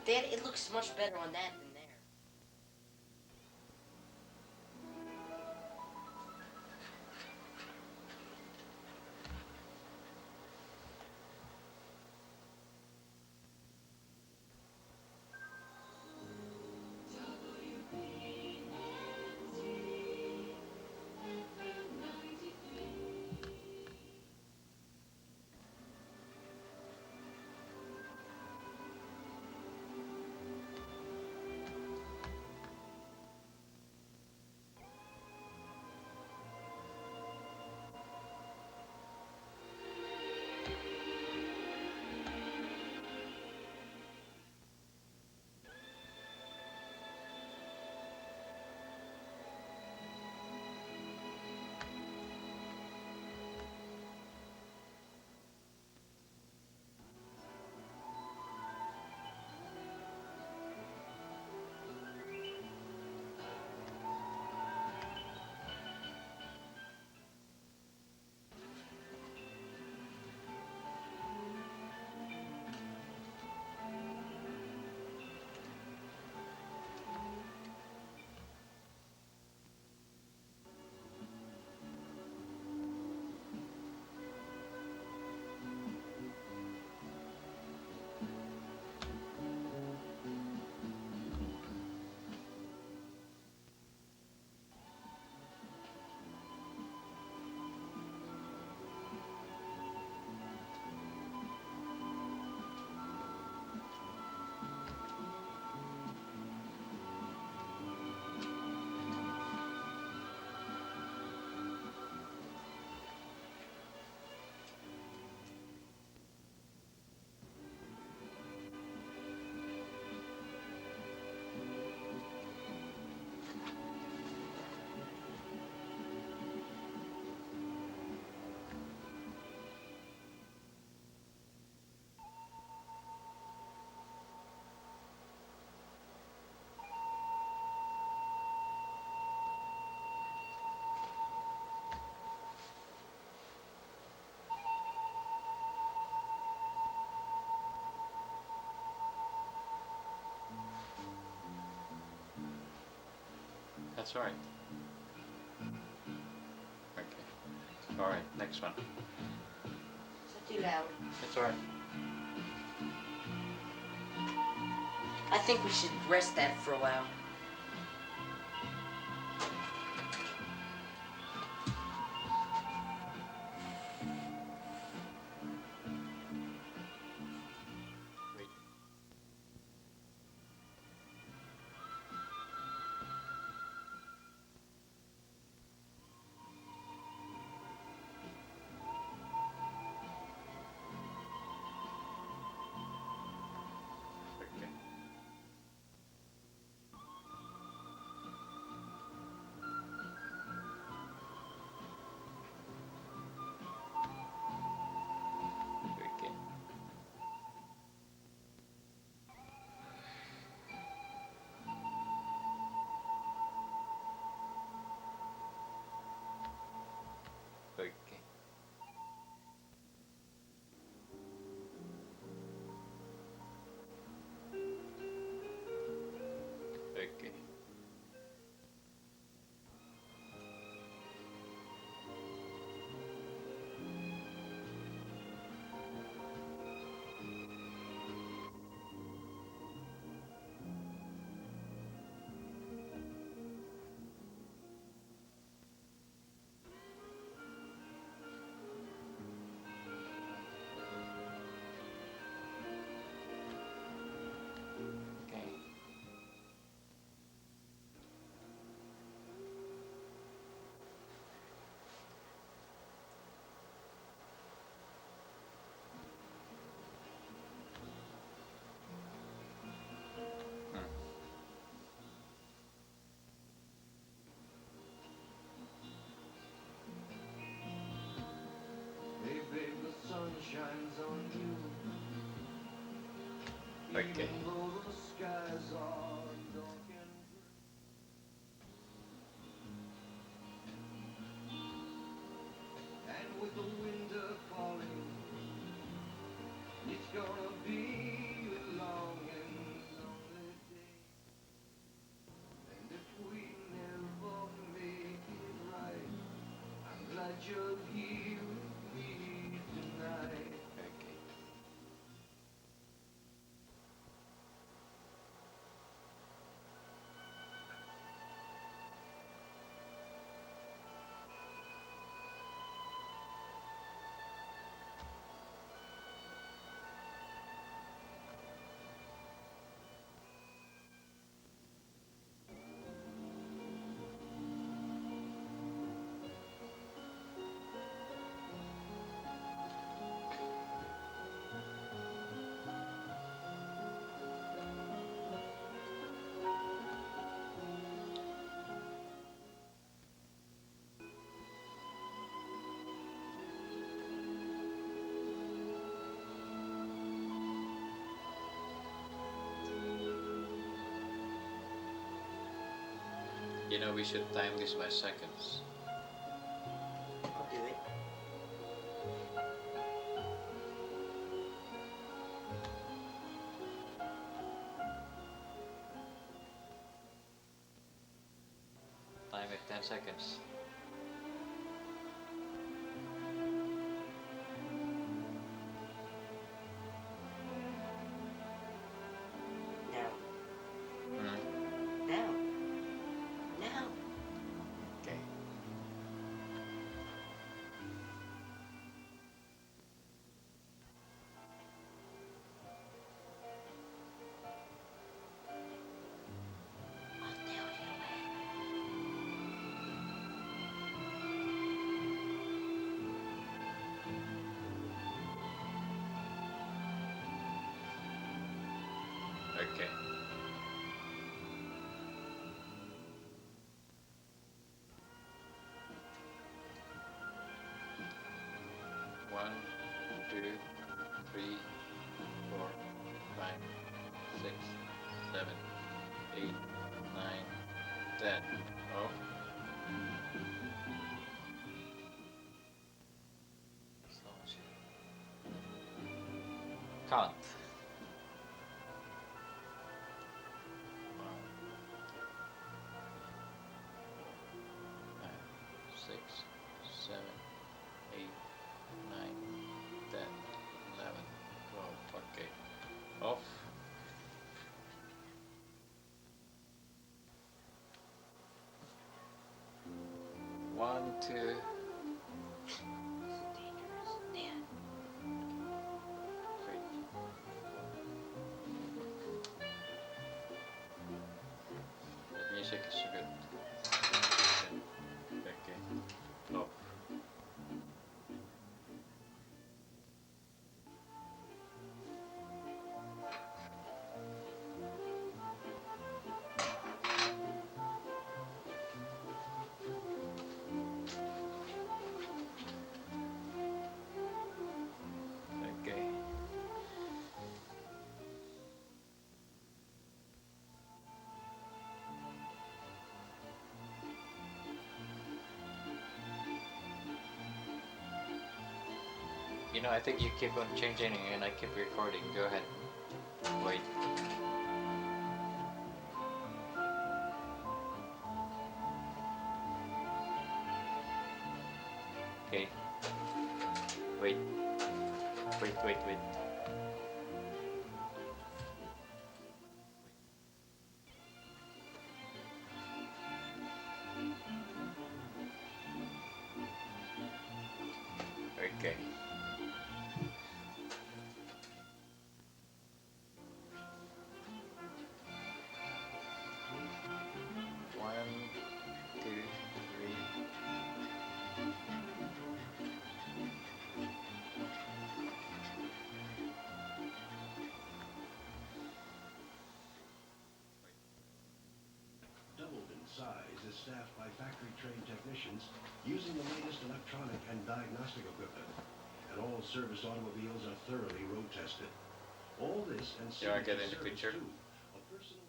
That it looks much better on that than there. That's alright. Okay. Alright, next one. Is that too loud? It's alright. I think we should rest that for a while. Wait. Okay. Okay. Okay. Okay. Okay. Hmm. Hey babe, the sun shines on you. Okay. Even though the skies are dark and gray. And with the winter calling, it's gonna be a long and You know, we should time this by seconds. I'll do it. Time it 10 seconds. Now. Hmm. Now. Now. Okay. I'll tell you when. Okay. One, two, three, 4, 5, 6, 7, 8, 9, 10. Oh. Slow motion. Count. 1, 5, 6, 7, 8, 9, 10, 11, 12. Okay. Off. One, two. It's dangerous. Dan. Three. The music is so good. Okay. Off. Okay. You know, I think you keep on changing and I keep recording. Go ahead. Wait. Okay. Wait. Wait. Okay. One, two, three. Doubled in size, is staffed by factory-trained technicians using the latest electronic and diagnostic equipment. And all service automobiles are thoroughly road tested. All this and You wanna get signature in the service picture? too. A personal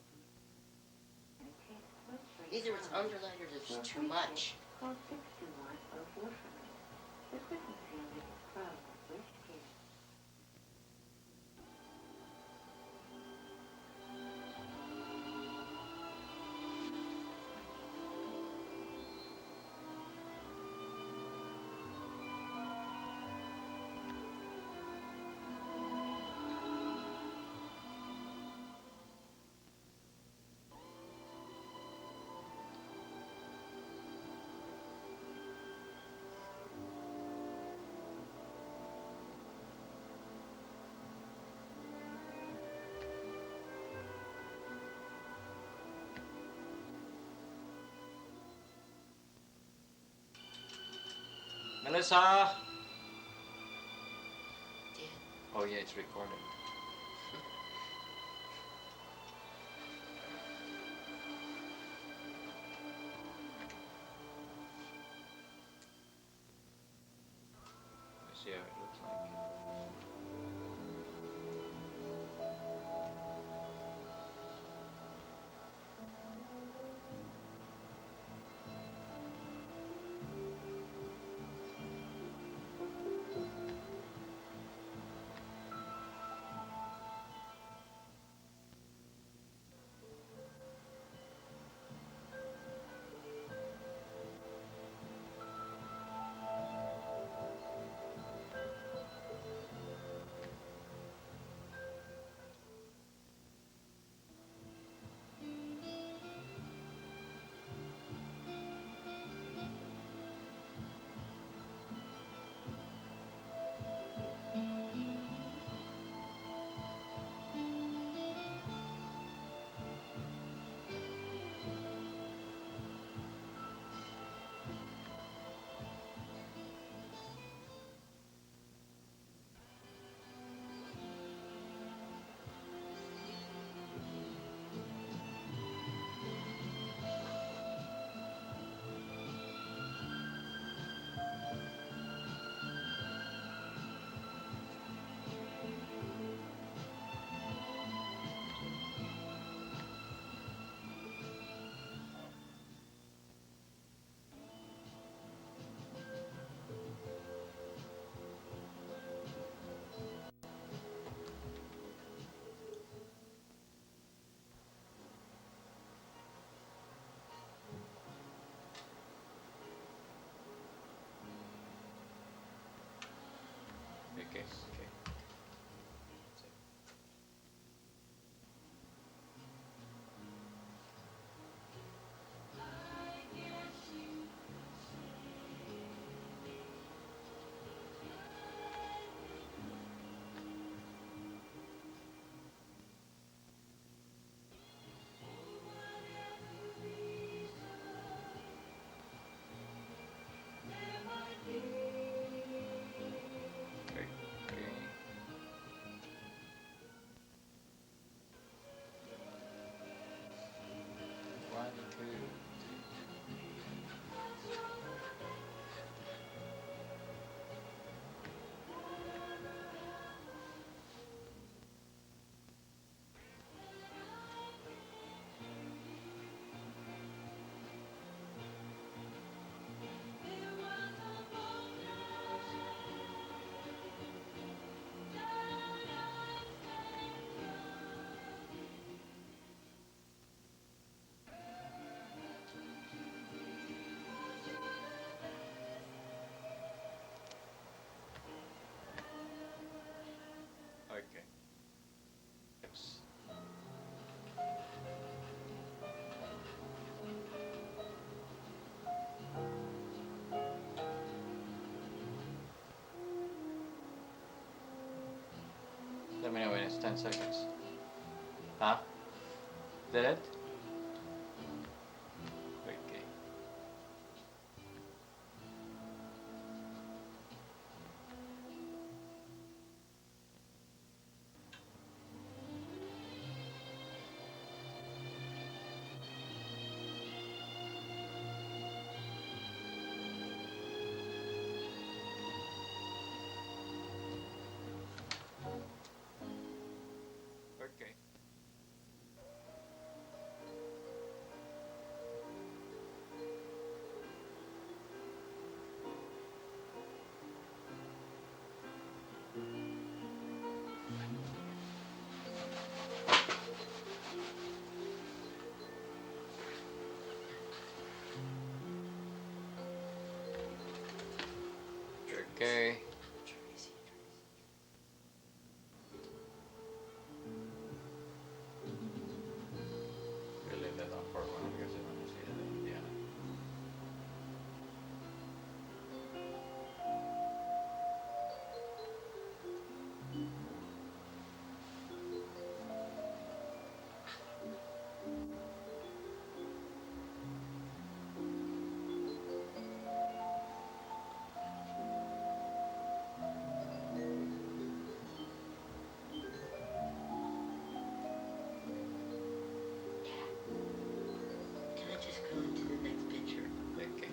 Either it's underlined or there's too much. Call 621 for the Christmas family is proud of Wish Care. Melissa! Dan. Oh yeah, it's recording. Let me see how it looks like. Let me know when it's 10 seconds. Huh? Did it? Okay. Okay. Okay. We'll leave that on for a while because I want to see it in Indiana. Can I just go into the next picture? Okay.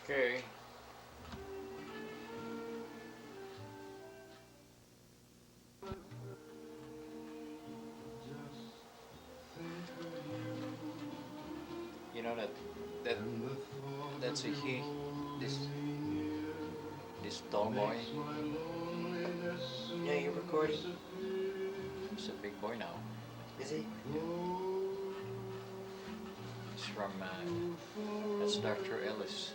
Okay. You know that that's a he. This tall boy. Yeah, you're recording. He's a big boy now. Is he? He's from that's Dr. Ellis'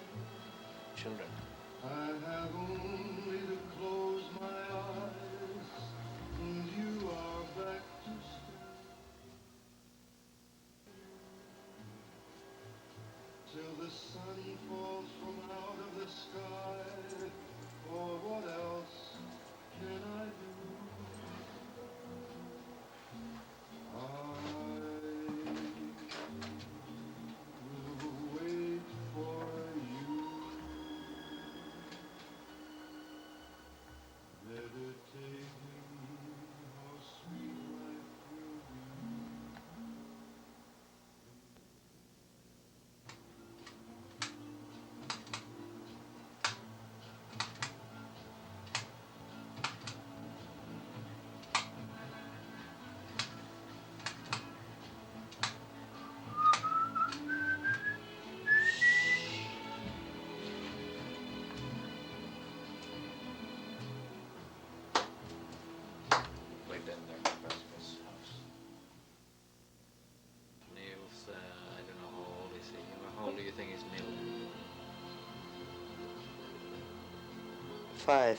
children. I have only to close my eyes, and you are back to stay. Till the sun falls from out of the sky, or what else can I do? I will wait for you. Meditating how sweet life will be. 5.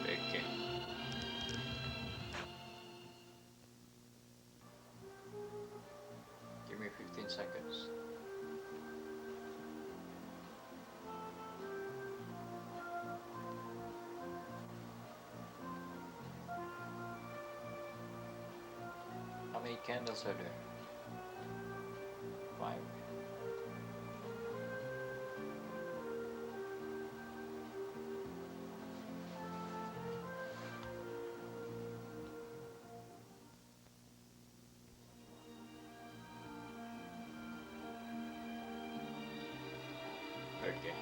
Okay. Give me 15 seconds. How many candles are there? 5. Okay.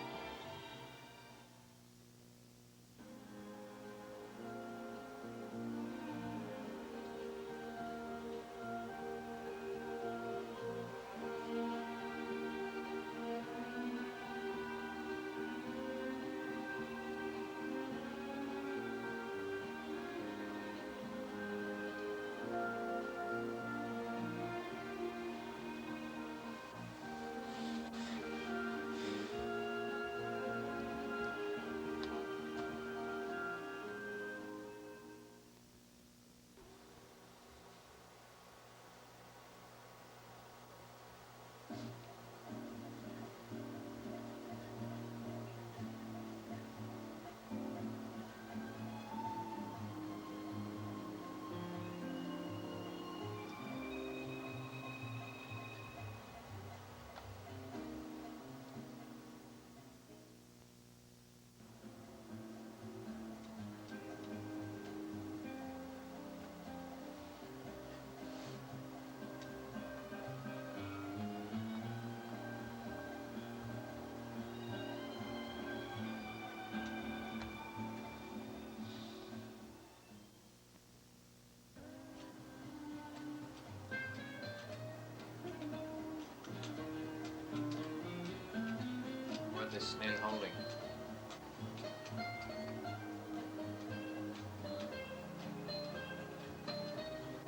What is snail holding?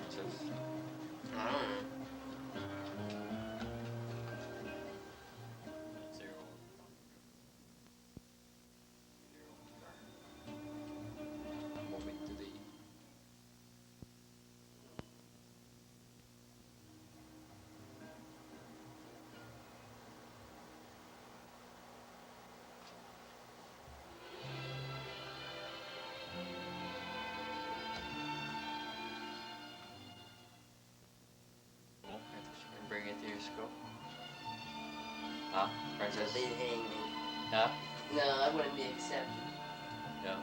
Just I don't know. zero. Moving to the oh, you can bring it to your scope. Huh? Princess? They'd hang me. Huh? No, I wouldn't be accepted. Yeah.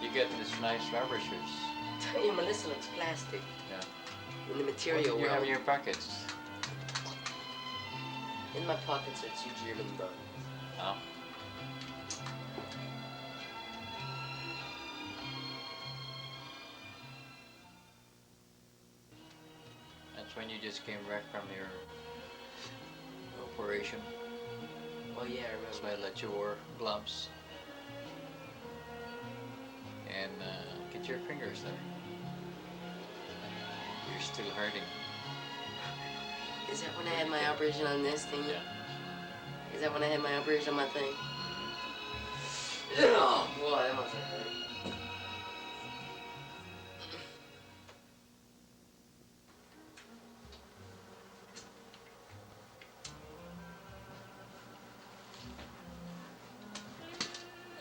You get this nice rubber shoes. Tell you, Melissa looks plastic. Yeah. In the What material do you have world. in your pockets? In my pockets are 2 German buns. Huh? That's when you just came back from your operation. Oh yeah, I That's remember. why I let you wear gloves. And get your fingers there. You're still hurting. Is that when I had my operation on this thing? Yeah. Is that when I had my operation on my thing? Oh boy, that must have hurt.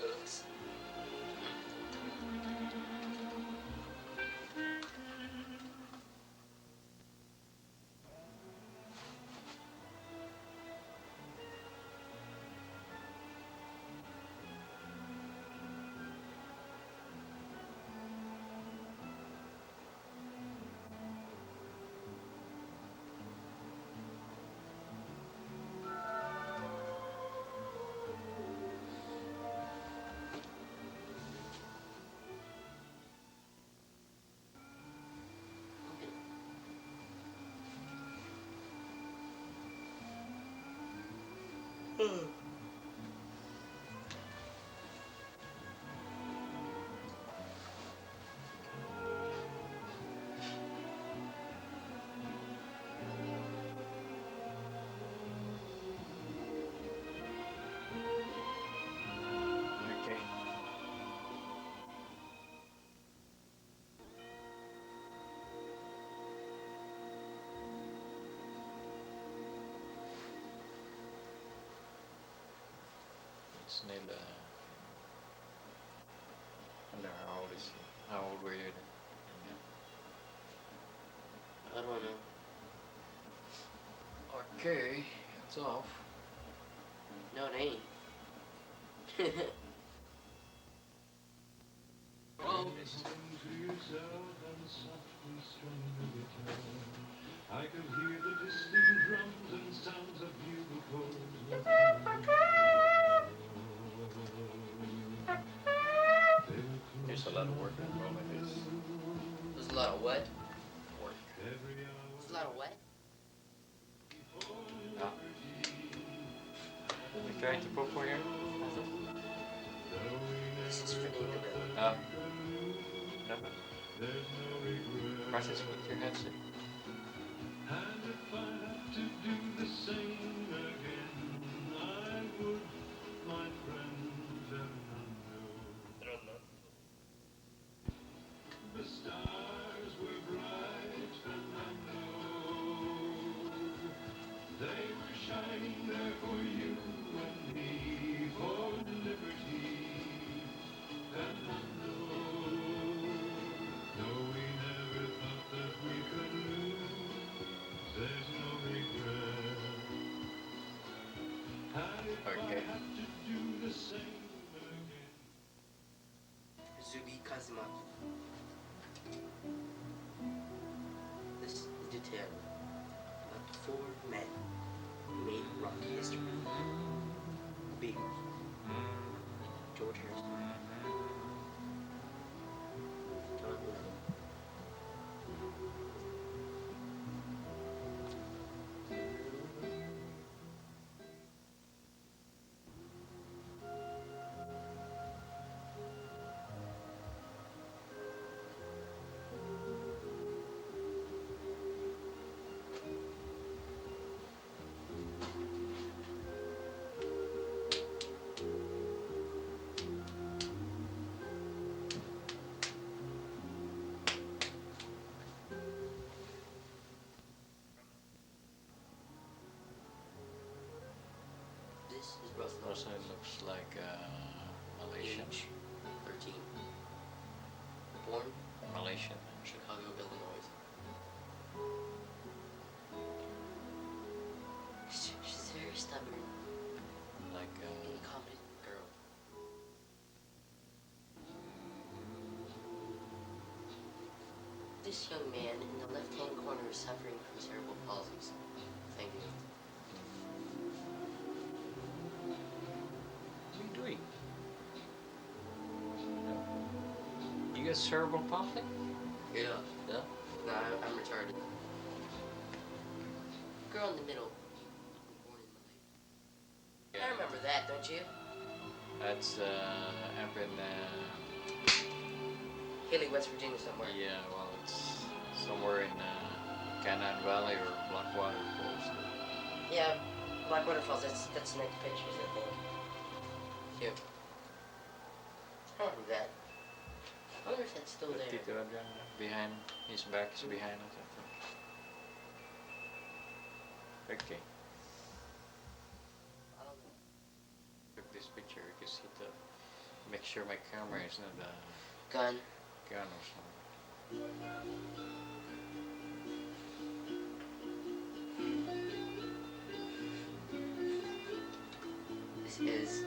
Oops. see. How old were you then? I don't know. Okay, it's off. No, it ain't. Sing to yourself and softly strum the guitar. I could hear the distant drums and sounds of bugle calls. There's a lot of work involved in this. There's a lot of what? Work. There's a lot of what? Ah. You trying to poop for here? This is for David. Ah. No. Francis, put your headset. And if I had to do the same again, I would, my friend Fernando. The stars were bright, Fernando. They were shining there for you and me, for liberty, Fernando. No, we never thought that we could lose. There's no regret. And if I Okay. had to do the same again. Zubi Kazuma. This is the tale about the four men who made rock history. Beatles, George Harrison, John Lennon, This is Russell. Also, it looks like Malaysian. Age 13. Born Malaysian. Chicago, Illinois. She's very stubborn, Like incompetent girl. This young man in the left-hand corner is suffering from cerebral palsy. Thank you. what are you doing? You got cerebral palsy? Yeah. Yeah. No, I'm retarded. Girl in the middle. Born in Malaysia. I remember that, don't you? That's up in Haley, West Virginia somewhere. yeah, well, it's somewhere in Canaan Valley or Blackwater Falls. Yeah, Blackwater Falls. That's next pictures, I think. Yeah. I remember that. I wonder if that's still there. Tito Adrian, behind his back is behind us, I think. Okay, I don't know. took this picture because to make sure my camera is not a Gun. gun or something. This is.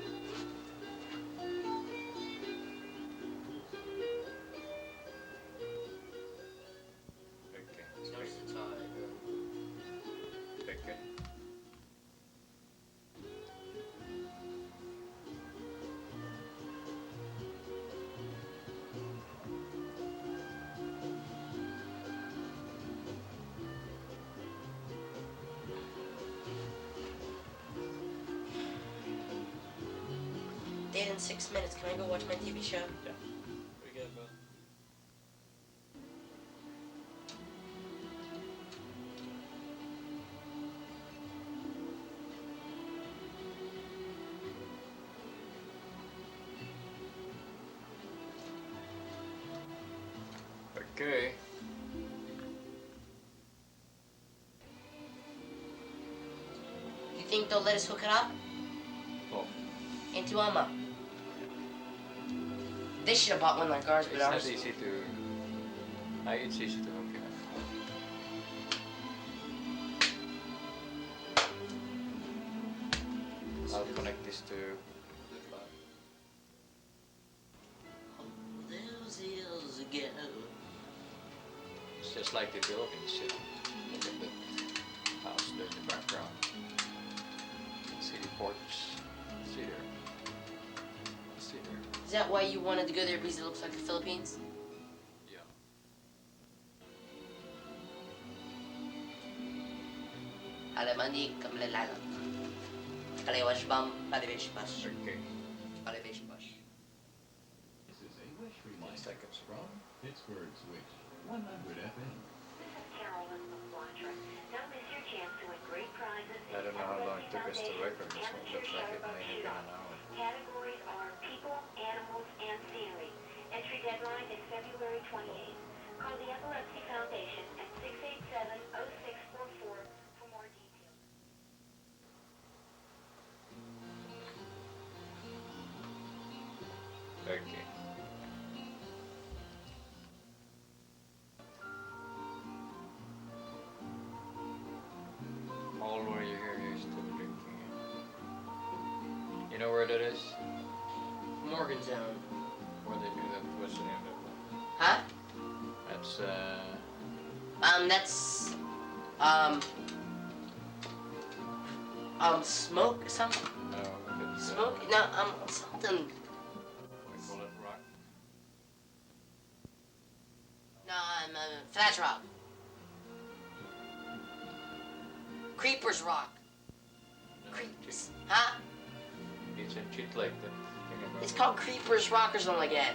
Okay, Notice the tie. okay. Dead in 6 minutes. Can I go watch my TV show? Yeah. We got about okay. You think they'll let us hook it up? Oh, Into Amma? They should have bought one like ours, but It's not ours. easy to. It's easy to hook it up. I'll connect this to. Those hills again. It's just like the Philippines. Shit. Look at the house there in the background. You can see the porch. See there. See there. Is that why you wanted to go there, because it looks like the Philippines? Yeah. Alamani kamlalala. Kalewash bam, palivish bash. Okay. Palivish bash. This is English 1 Remix second. from Pittsburgh Switch 100 FM. Carolyn McWatcher. Don't miss your chance to win great prizes. I don't know how long it took us to record this one. Looks like it may have been an hour. Categories are people, animals, and scenery. Entry deadline is February 28th. Call the Epilepsy Foundation at 687-0644 for more details. Okay. All where you hear you still drinking. You know where that is? Morgantown. Where they do that? What's the name of that one? Huh? That's That's smoke something. no, it's Smoke? No, something. we call it rock. No, Flat Rock. Creepers Rock. No, Creepers. Huh? It's in Cheat Lake. That thing about It's called Creepers Rock or something like that.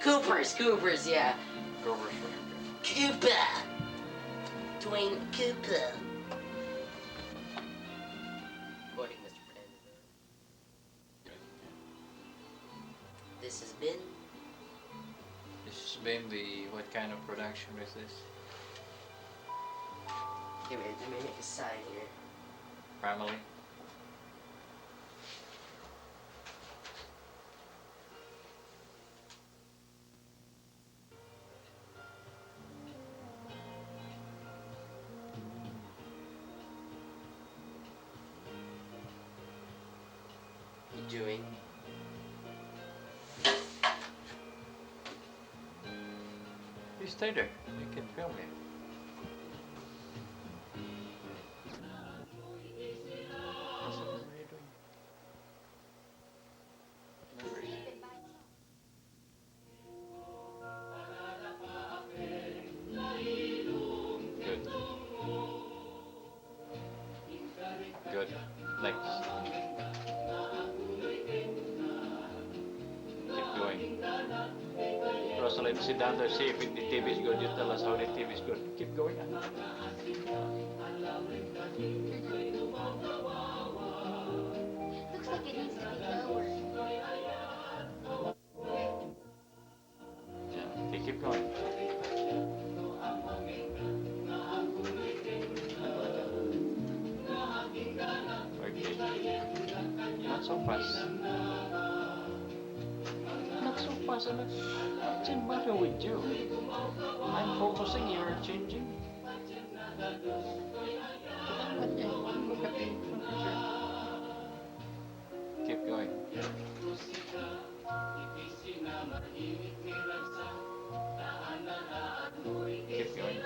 Coopers. Coopers, yeah. Coopers Rock. Cooper. Dwayne Cooper. Quoting Mr. Fernandez. This has been. This has been the what kind of production is this? Here, wait, let me make a sign here. Family. You doing? You stay there. You can film it. What are you doing? No worries. Good. Good. Next. Keep going. Rosalind, sit down there, see if the TV is good. You tell us how the TV is good. Keep going. Looks like it needs to be lower. Yeah. Okay, keep going. Okay. Not so fast. Not so fast, Alex. What's the matter with you? I'm focusing, you're changing. Look at the picture. Keep going. Keep going.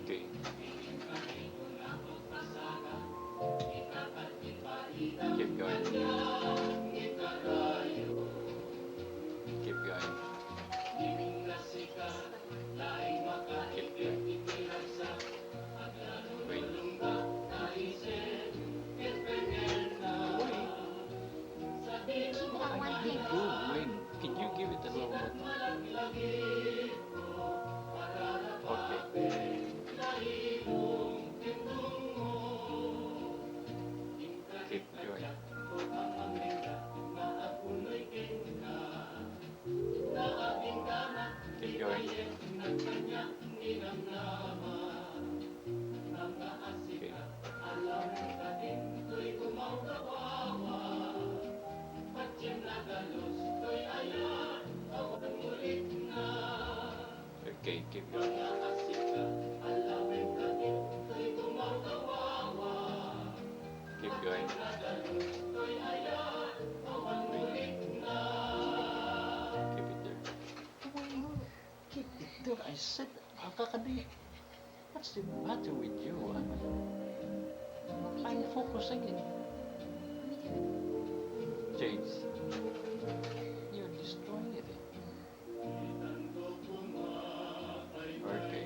Okay. Keep going. Keep going. Keep going. Wait. Keep that one here. Wait. Can you give it a little more time? Okay. Keep going. Keep going. Okay. Kakadi. What's the matter with you? Want me I'm to? focusing it. Want me to? James, you're destroying it. Okay.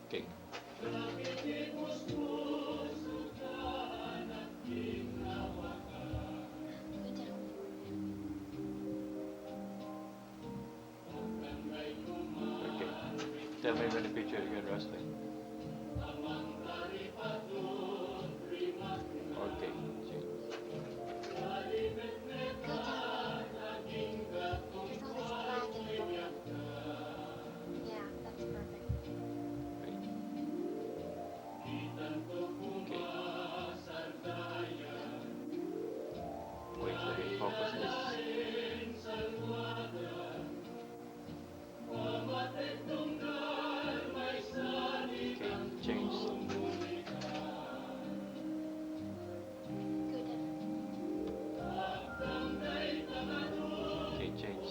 Okay. Go down for Okay. Tell me when the picture again, Rusty. Okay. James. Go down more. There's all this black in the bottom. Yeah, that's perfect. Wait. Okay. Wait, let me focus this. Okay, change. Go down. Okay, change.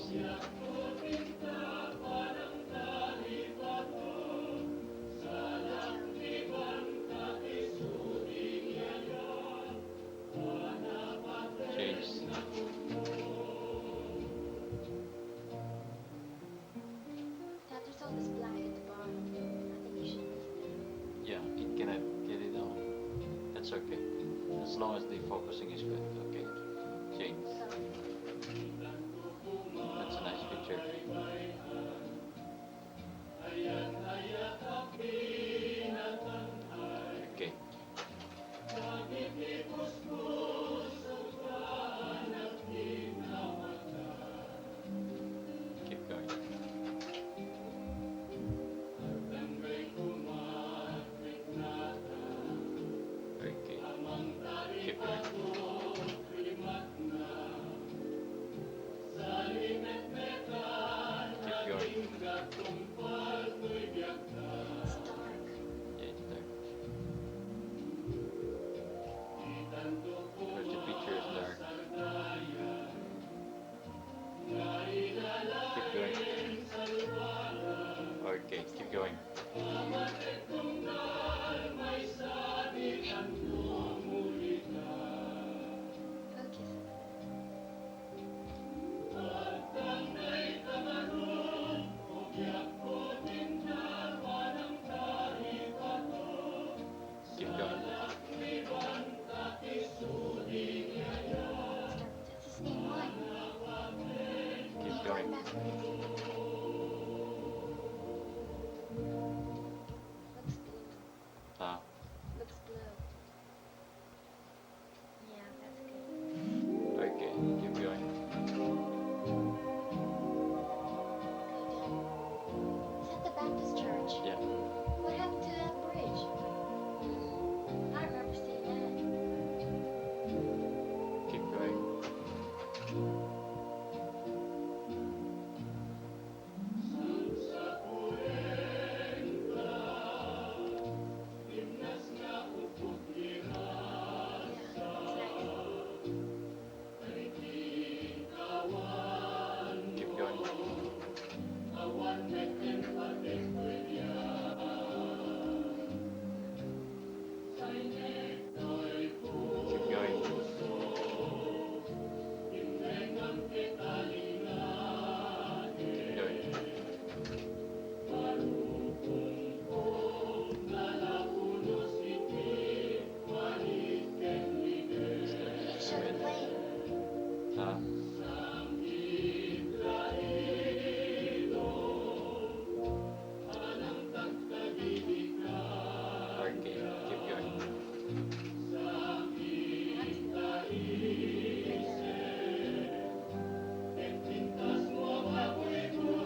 Change. Dad, there's all this black at the bottom. I think you should move that. Yeah, it cannot get it on. That's okay. As long as the focusing is good. Okay. Change. So, That's a nice picture. Okay. Keep going. Okay. Keep going. Keep going. it's dark. Yeah, it's there. Where's the picture is there? Keep going. Okay, keep going. Focus. Keep going. Start. That's the same one. Keep Keep going. going backwards. Looks blue. Ah, Looks blue. Yeah, that's good. okay, keep going. Go down. Is that the Baptist church? Yeah. What happened to that bridge? I remember seeing that. Keep going. Keep going. Keep going. Keep going. You need to show the plane. Ah, okay, keep going.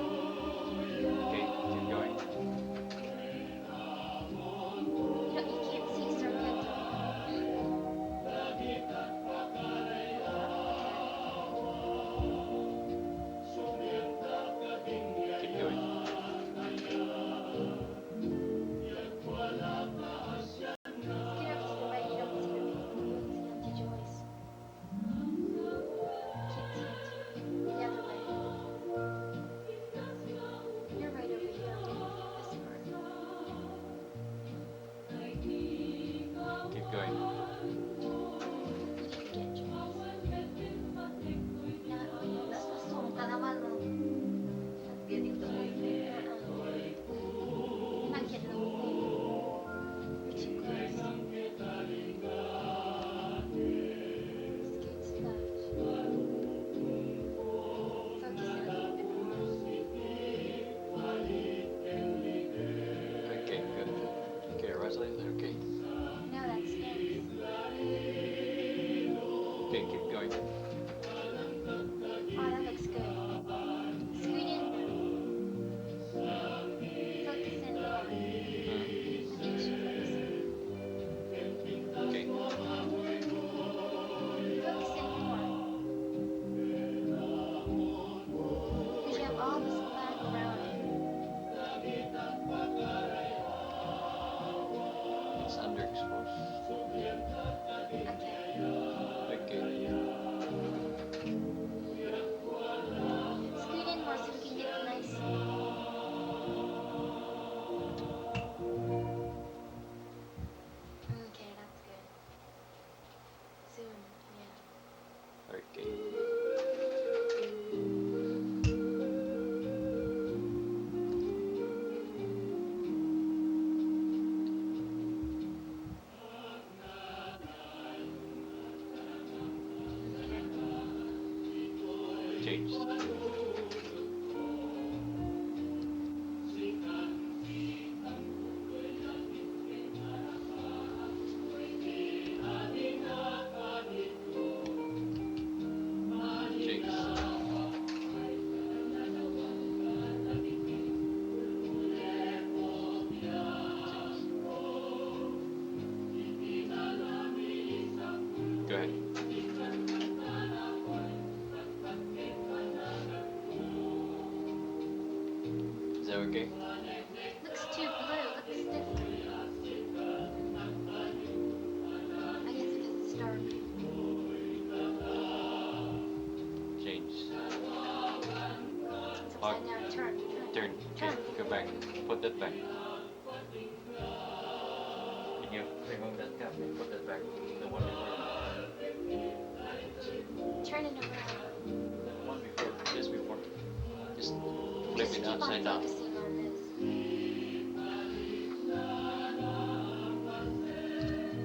Okay, keep going. You can't see Sarmiento. Keep going. Get up to the right going. You need to get yours. Nasasum ka naman, no? I'm getting the whole thing. You're not getting the whole thing. You're too close. It's good stuff. Focus in a little bit more. Okay, good. Okay, Rosalie, is that okay? No, that's next. Okay, keep going. Oh, that looks good. Scoot in. Focus in more. Hmm. I need you to focus in. Okay. Focus in more. Because you have all this black around it. It's underexposed. Okay. Okay. Scoot in more so we can get it nice. Okay, that's good. Zoom, yeah. Okay. Changed. Changed. Go ahead. Is that okay? Looks too blue. Looks different. I guess because it's dark. Change. It's Hog. upside down. Turn. Turn. Okay, go back. Put that back. Can you remove that cap and put that back? The one before. Turn it around. The one before. Just before. Just flip Just it keep on upside down. focusing on this.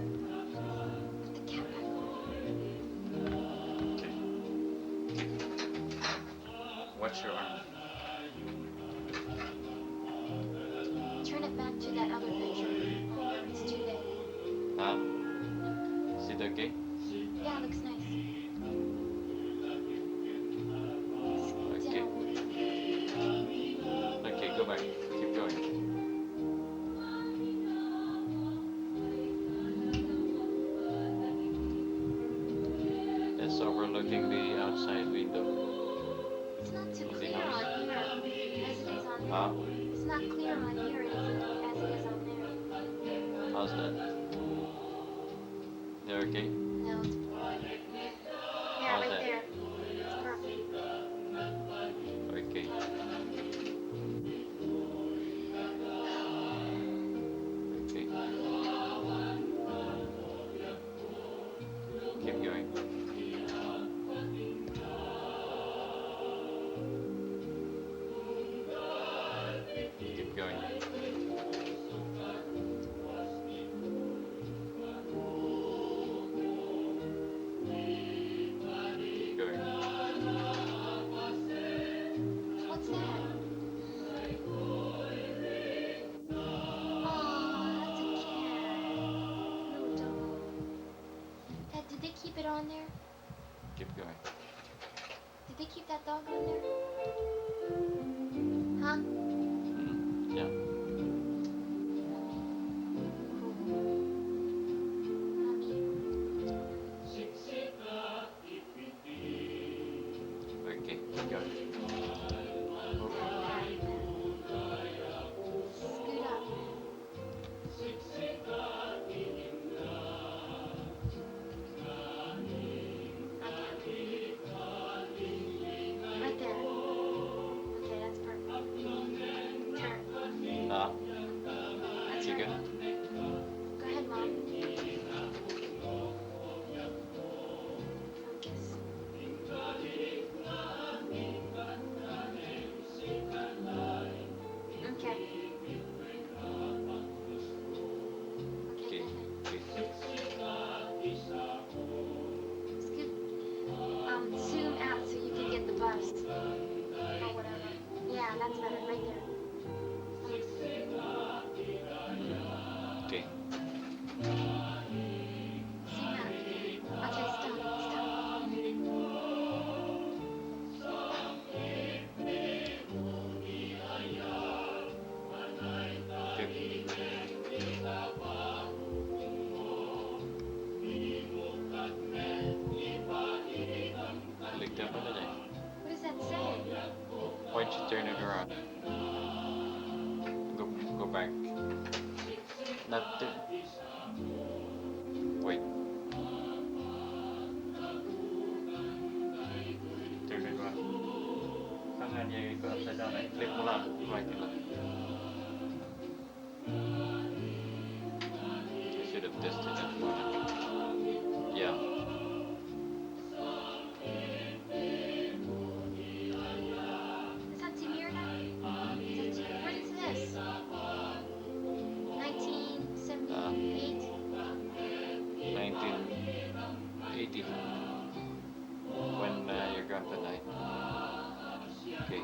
Put the cap back on. Okay. Watch your arm. Turn it back to that other picture. Oh, it's too big. Is it okay? Yeah, it looks nice. Scoot Okay. down. Okay, go back. Keep going. That's overlooking the outside window. It's not too Of the clear house. on here as it is on there. Huh? It's not clear on here as it is on there. How's that? They're okay? No, it's blurry. Yeah, How's right that? there. It's perfect. Okay. Okay. Keep going. Keep going. Keep going. What's that? Oh, that's a cat. Little dog. Dad, did they keep it on there? Keep going. Did they keep that dog on there? Huh? Yeah. Okay. Keep going. Move it. Scoot up. Right there. Okay, that's perfect. Turn. around. Go back. Not the. Wait. Turn it around. Tangan niya yung upside down. Flip mo lang. Right and left. I should have tested that one. Yeah. Is that Timirna? When is this? 1978? 1980. When your grandpa died. Okay.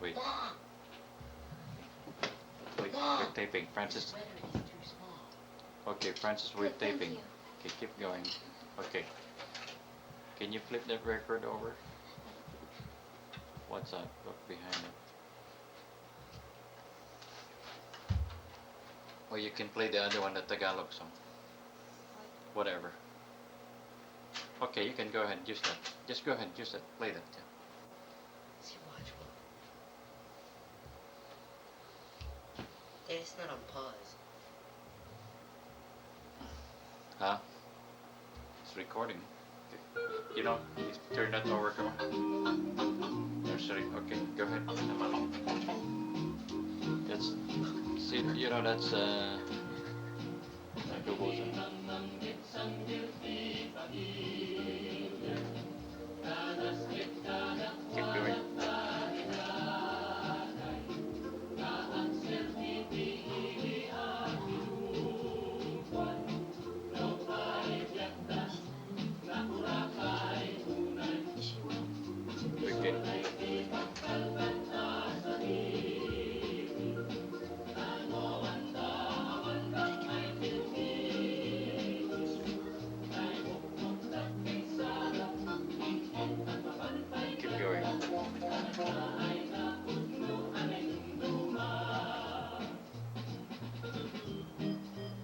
Wait. Wait, we're taping. Francis. Okay, Francis, we're Good, thank taping. you. Okay, keep going. Okay. Can you flip that record over? What's that? Look behind it. Or you can play the other one, the Tagalog song. Whatever. Okay, you can go ahead and use that. Just go ahead and use that. Play that. Yeah. See, watch one. It's not on pause. Huh? It's recording. You know, just turn that over, come on. No, sorry. Okay, go ahead. That's, see, you know, that's, keep going. Okay. Keep going.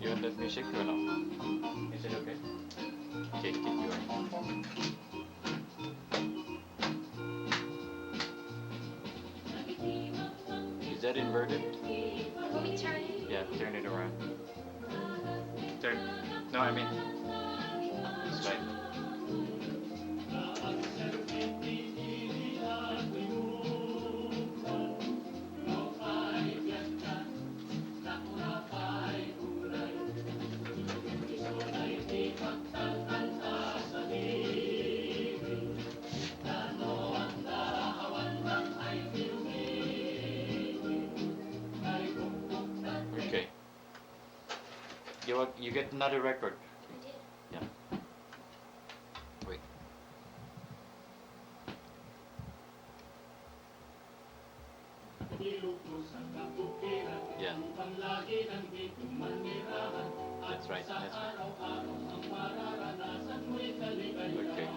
You want that music or no? Is it okay? Okay, keep going. Is that inverted? Let me turn it. Yeah, turn it around. Turn. No, I mean. Slide. Okay. You get another record. I did. Yeah. Wait. Yeah. That's right. That's right. Okay.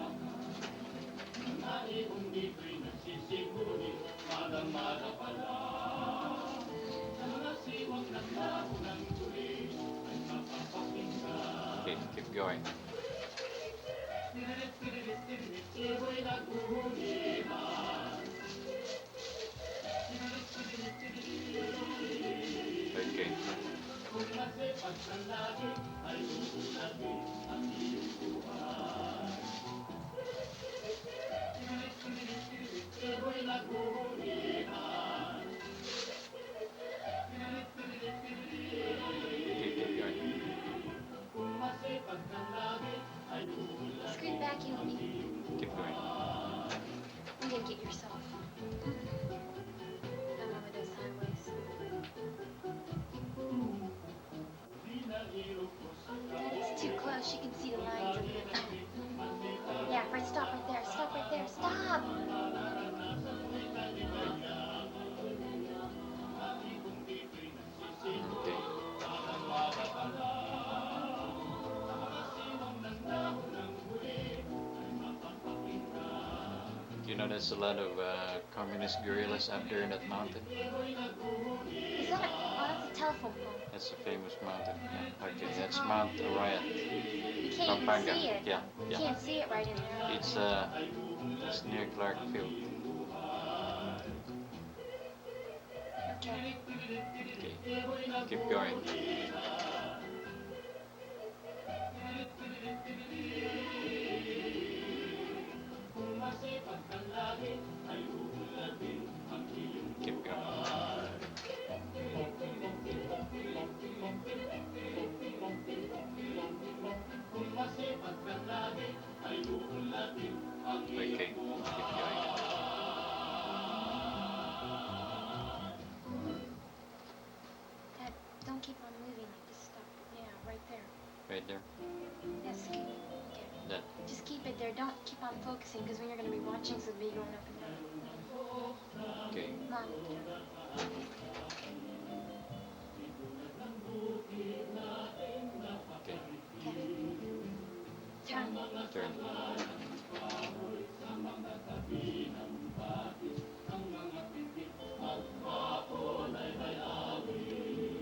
Okay, keep going. Okay. Okay, keep going. Screen backing on me. Keep going. You didn't get yourself. I'm over there sideways. Daddy's too close. She can see the lines of the... Yeah, right, stop right there. Stop right there. Stop! You know, there's a lot of communist guerrillas up there in that mountain. Is that? Oh, that's a telephone pole. That's a famous mountain. Yeah. Okay, that's Mount Arayat. You can't even Pampanga. see it. Yeah, You yeah. can't see it right in there. It's near Clark Field. Okay. Okay, keep going. Keep going. Okay, keep going. Dad, don't keep on moving. Just stop. Yeah, right there. Right there. Yes. Okay. That. Just keep it there. Don't keep on focusing because when you're going to be watching somebody going up and down. Okay. Come on. Okay. Okay. Turn. Turn.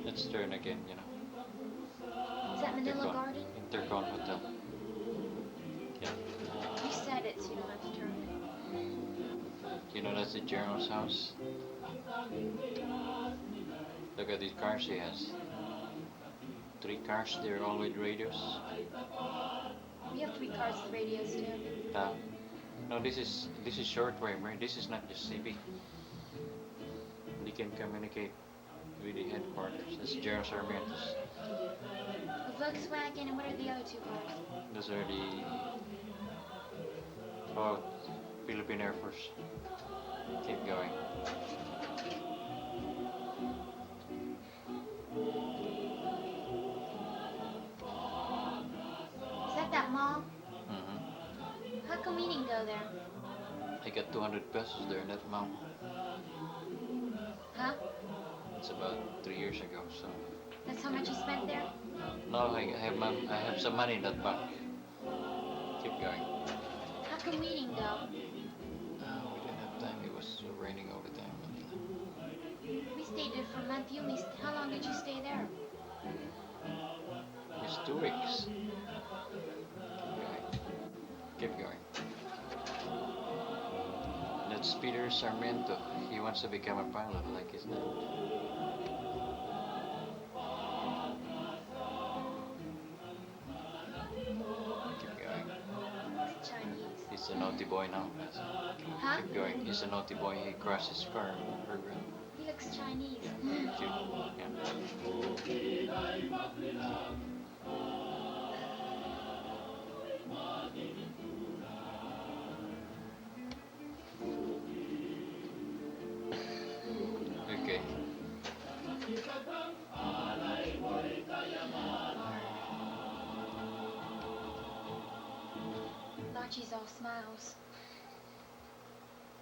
Let's turn again, you know. Is that Manila Intercon. Garden? Intercon Hotel. Yeah. You said it, so you don't have to turn it. You know that's the general's house. Look at these cars he has. 3 cars, they're all with radios. We have 3 cars with radios too. No, this is shortwave, right? This is not just CB. They can communicate with the headquarters. That's General Sarmiento's. A Volkswagen, and what are the other 2 cars? Those are the Philippine Air Force. Keep going. Is that mall? Mm-hmm. How come we didn't go there? I got 200 pesos there in that amount. Huh? It's about 3 years ago, so. That's how much you spent there? No, I have some money in that bank. Keep going. How come we didn't go? We didn't have time. It was raining all the time. We stayed there for a month. How long did you stay there? It's 2 weeks. Keep going. That's Peter Sarmiento. He wants to become a pilot like his dad. Keep going. It's Chinese. He's a naughty boy now. Huh? Keep going. He's a naughty boy. He crashed his car. He looks Chinese. Cute. Yeah. Okay. Lachi's all smiles.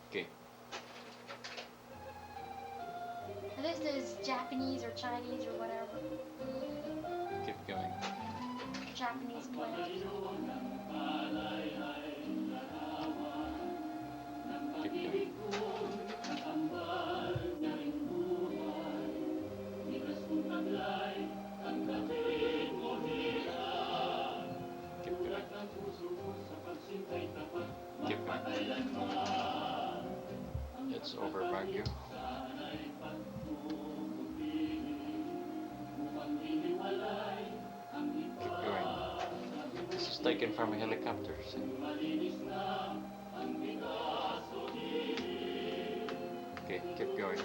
Okay. This is Japanese or Chinese or whatever. Keep going. Japanese plant. Keep going. Keep going. Keep going. It's over Baguio. Keep going. This is taken from a helicopter. See? Okay, keep going.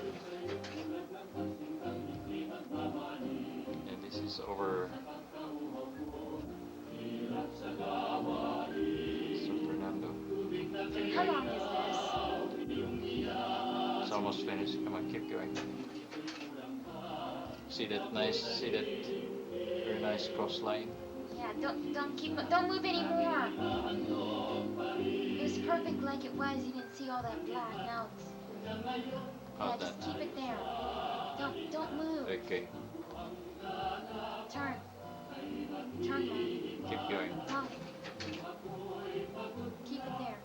And this is over San Fernando. How long is this? It's almost finished. Come on, keep going. See that very nice coastline? Yeah, don't move anymore. It was perfect like it was. You didn't see all that black. Now it's. Yeah, just keep it there. Don't move. Okay, Turn. Turn, Mom. keep going. Mom. Keep it there.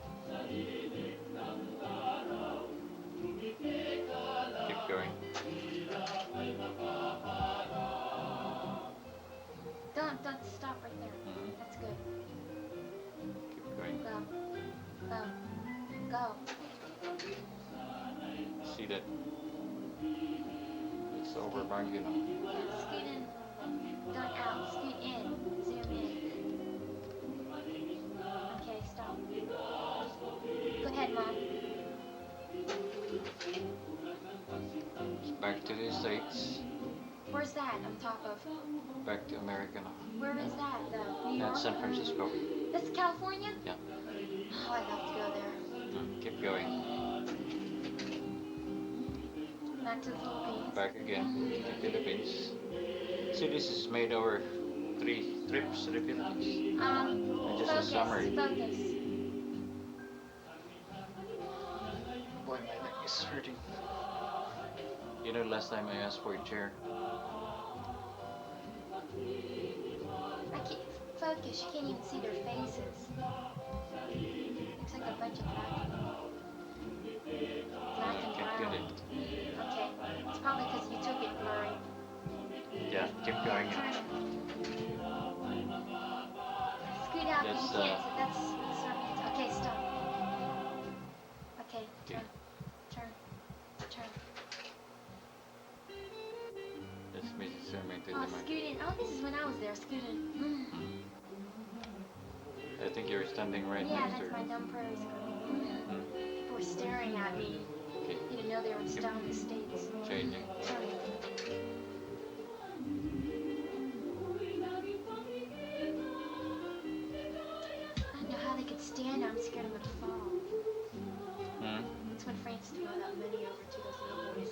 go. See that? It's over Bargain. Scoot in. Don't out. Scoot in. Zoom in. Okay, stop. Go ahead, Mom. Back to the States. Where's that on top of? Back to America now. Where is that, though? New York? That's San Francisco. That's California? Yeah. Oh, I'd love to go there. Keep going. Back to the Philippines. Back again to the Philippines. See, this is made over 3 trips to the Philippines. Just a Focus, summary. focus. Boy, my neck is hurting. You know, last time I asked for a chair. I can't focus. You can't even see their faces. Looks like a bunch of black and Can't get brown. it. Okay, it's probably because you took it blurry. Yeah, keep going. Turn. Scoot out. That's, You can't. That's not. Okay, stop. Okay, turn. Turn. Turn. That's Mrs. Sermon to Oh, the mic. scoot in. Oh, this is when I was there. Scoot in. I think you're standing right Yeah, next to that's her. my dumb prairie school. People were staring at me. Okay, You didn't know they were still in the States. changing. Turn. I don't know how they could stand. I'm scared I'm gonna fall. That's when France threw that money over to those little boys.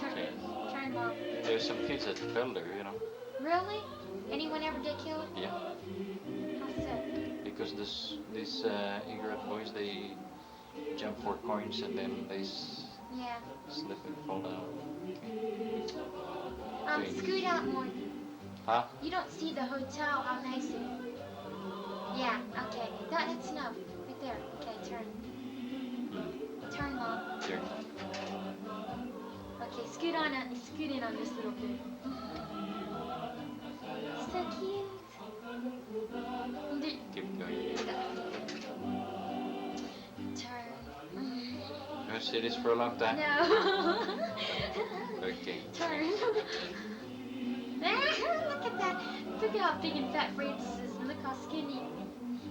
Turn. Okay. Turn, Mom. There's some kids that fell there, you know. Really? Anyone ever get killed? Yeah, How sick. because these ignorant boys, they jump for coins and then they Yeah. slip and fall down. Okay. Scoot out more. Huh? You don't see the hotel. How nice it is. Yeah. Okay. That's enough. Right there. Okay. Turn. Turn, Mom. Here. Okay. Scoot on. Scoot in on this little bit. So cute. Keep going. Turn. You want to see this for a long time? No. Okay. Turn. Look at that. Look at how big and fat Francis is. And look how skinny. Look,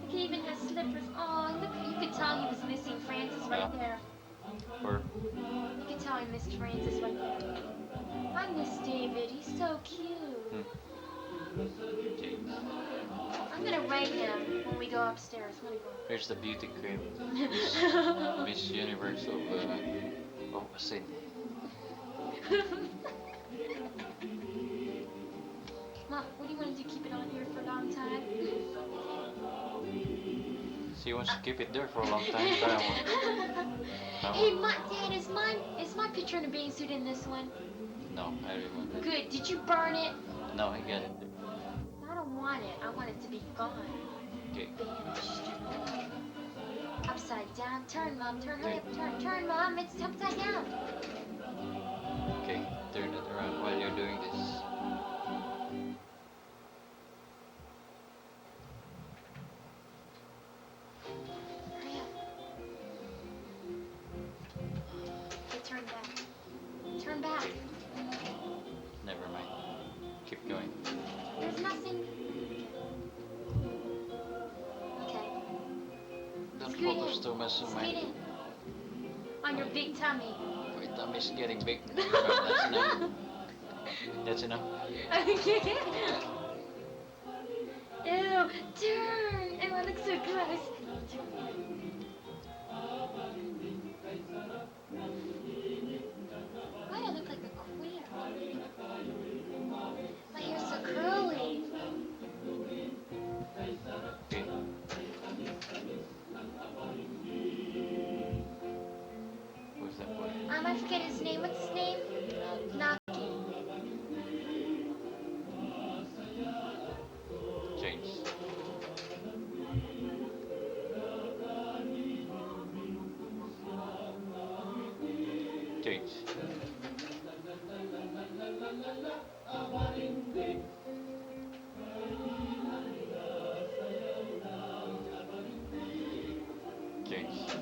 he even has slippers. Oh, look. You could tell he was missing Francis right there. Or You could tell he missed Francis right there. I miss David. He's so cute. okay. I'm gonna rate him when we go upstairs. I'm gonna go. Here's the beauty queen, Miss Universe of Sin. Mom, what do you want to do? Keep it on here for a long time? She wants to keep it there for a long time. But I Hey, won't. Dad, is my picture in a bathing suit in this one? No, I don't want that. Good. Did you burn it? No, I got it. I don't want it. I want it to be gone. Okay. Banished. Upside down. Turn, Mom. Turn. Hurry up. Turn. Turn, Mom. It's upside down. Okay, turn it around while you're doing this. Hurry up. Okay, turn back. Turn back. Never mind. Keep going. There's nothing. Okay. Don't Scoot focus in. too much on Scoot my... in. On your big tummy. My tummy's getting big. That's enough. That's enough. Okay. Ew, turn! Ew, it looks so gross. Why do I look like a queer? My hair's so curly. Okay. Who's that boy? I forget his name. What's his name? Naki. James. James. James.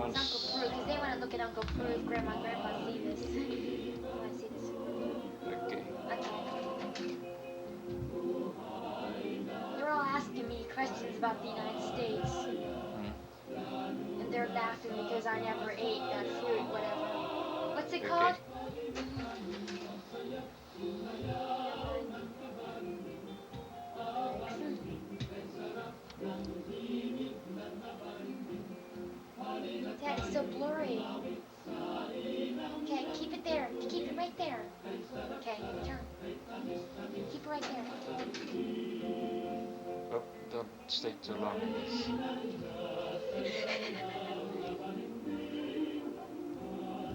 It's Uncle Prue, because they want to look at Uncle Prue if Grandma and Grandpa see this. They want to see this. Okay. Okay. They're all asking me questions about the United States. And they're laughing because I never ate that fruit, whatever. What's it called? Dad, it's so blurry. Okay, keep it there. Keep it right there. Okay, turn. Keep it right there. Oh, don't stay too long.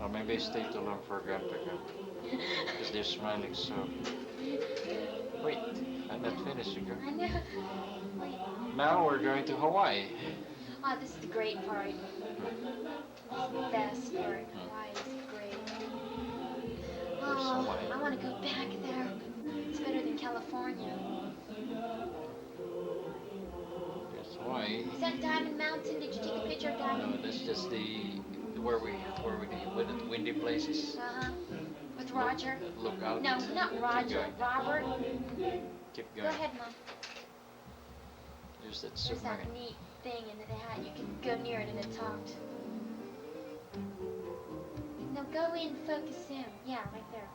Or maybe stay too long for Grandpa because they're smiling so. Wait, I'm not finished, you go. I know. Wait. Now we're going to Hawaii. Oh, this is the great part. This is the best part. Hawaii is great. Oh, I want to go back there. It's better than California. Here's Hawaii. Is that Diamond Mountain? Did you take a picture of No, Diamond? that's just the where we with the windy places. Uh-huh. With Roger? Look out. No, not Roger. Robert? Keep Go going. ahead, Mom. There's that There's submarine. that neat thing and it had, you could go near it and it talked. No, go in, focus in. Yeah, right there.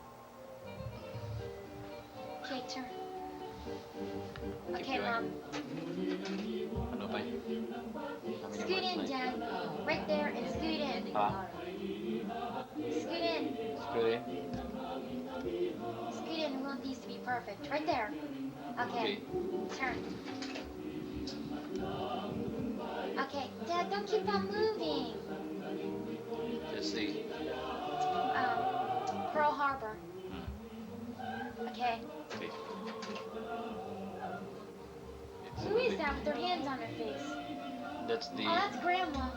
Okay, turn. Okay, going. Mom. Ano ba? Scoot in, Dad. Right there and scoot in. Scoot in. Scoot in. Scoot in. We want these to be perfect. Right there. Okay. Turn. Okay, Dad, don't keep on moving. That's the. Pearl Harbor. Okay. Okay. Who is that with their hands on her face? That's the. Oh, that's Grandma.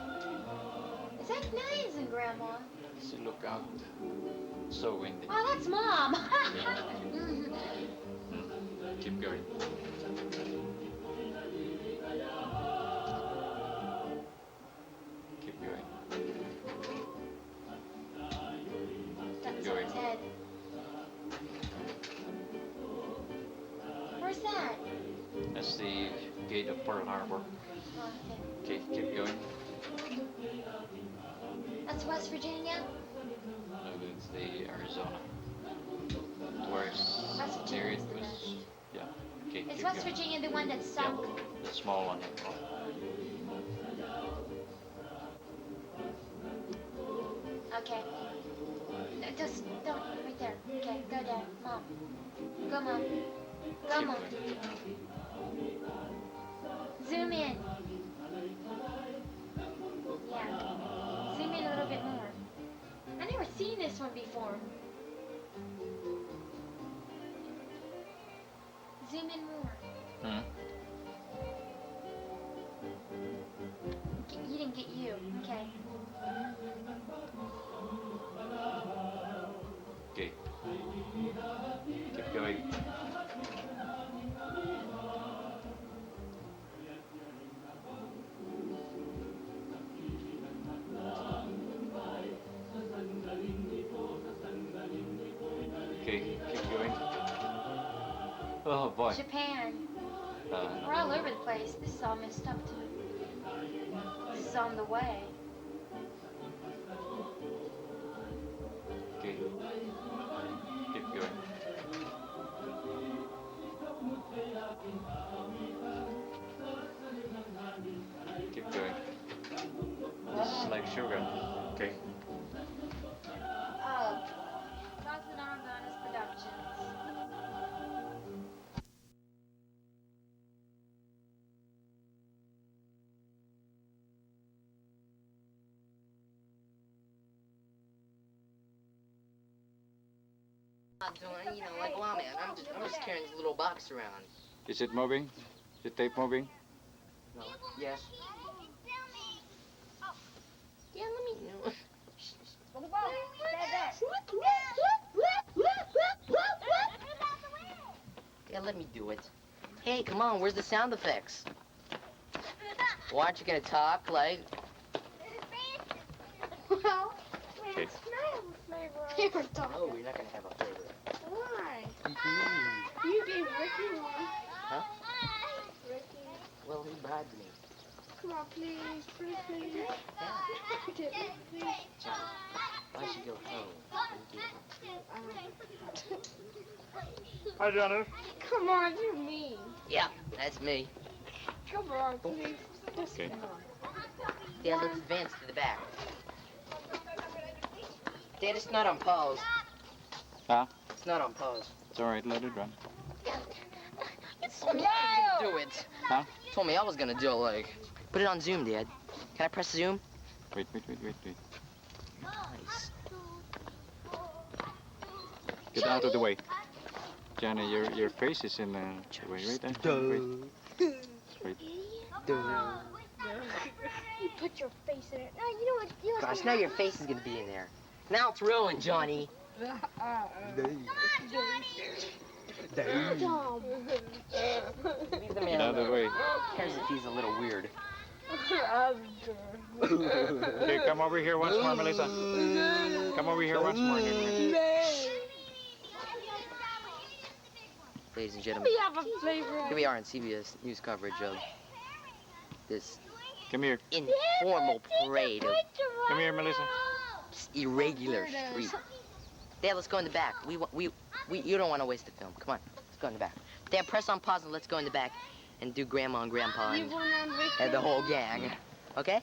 Is that nice and Grandma? See, look out. So windy. Oh, that's Mom. Keep going. Keep going. That was Going. Ted. Where's that? That's the gate of Pearl Harbor. Oh, okay. Okay, keep going. That's West Virginia? No, it's the Arizona. Where it's West near it Virginia's the was. best. Yeah. Okay, Is keep West going. Virginia the one that sunk? Yeah, the small one. Okay. No, just don't. Right there. Okay, go there. Mom. Go, Mom. Go, Keep Mom. going. Zoom in. Yeah. Zoom in a little bit more. I never seen this one before. Zoom in more. He didn't get you. Okay. Okay. Keep going. Okay, keep going. Oh boy. Japan. We're all over the place. This is all messed up too. This is on the way. Okay. Keep going. Keep going. This is like sugar. Okay. Johnson Aragones Productions. Not doing, you know, like Lawman. I'm just carrying this little box around. Is it moving? Is the tape moving? No. Yes. Yeah, let me. You know. Yeah, let me do it. Hey, come on, where's the sound effects? Why aren't you gonna talk like? Well, Okay. it's not a flavor. No, we're not gonna have a flavor. Why? You gave Ricky one. Huh? Ricky. Well, he bribed me. Come on, please. Pretty please. Get me, please. John, why should go home and get him? Hi, Johnny. Come on, you're mean. Yeah, that's me. Come on, please. Just Okay. come on. Dad, let's advance to the back. Dad, it's not on pause. Huh? It's not on pause. It's alright, let it run. Told me I was gonna do it. Huh? Told me I was gonna do it, like. Put it on zoom, Dad. Can I press zoom? Wait. Nice. Get out of the way. Johnny, your face is in the way, right there. Wait. You put your face in it. No, you know what? You know Gosh, now your face is gonna be in there. Now it's ruined, Johnny. Dumb. Leave the man Get out of the alone. way. Cares if he's a little weird. Okay, come over here once more, Melissa. Come over here once more. Ladies and gentlemen, We have a flavor. here we are on CBS News coverage of this Come here. informal parade of Come here, Melissa. irregular street. Dad, let's go in the back. You don't want to waste the film. Come on, let's go in the back. Dad, press on pause and let's go in the back and do Grandma and Grandpa and the whole gang. Okay?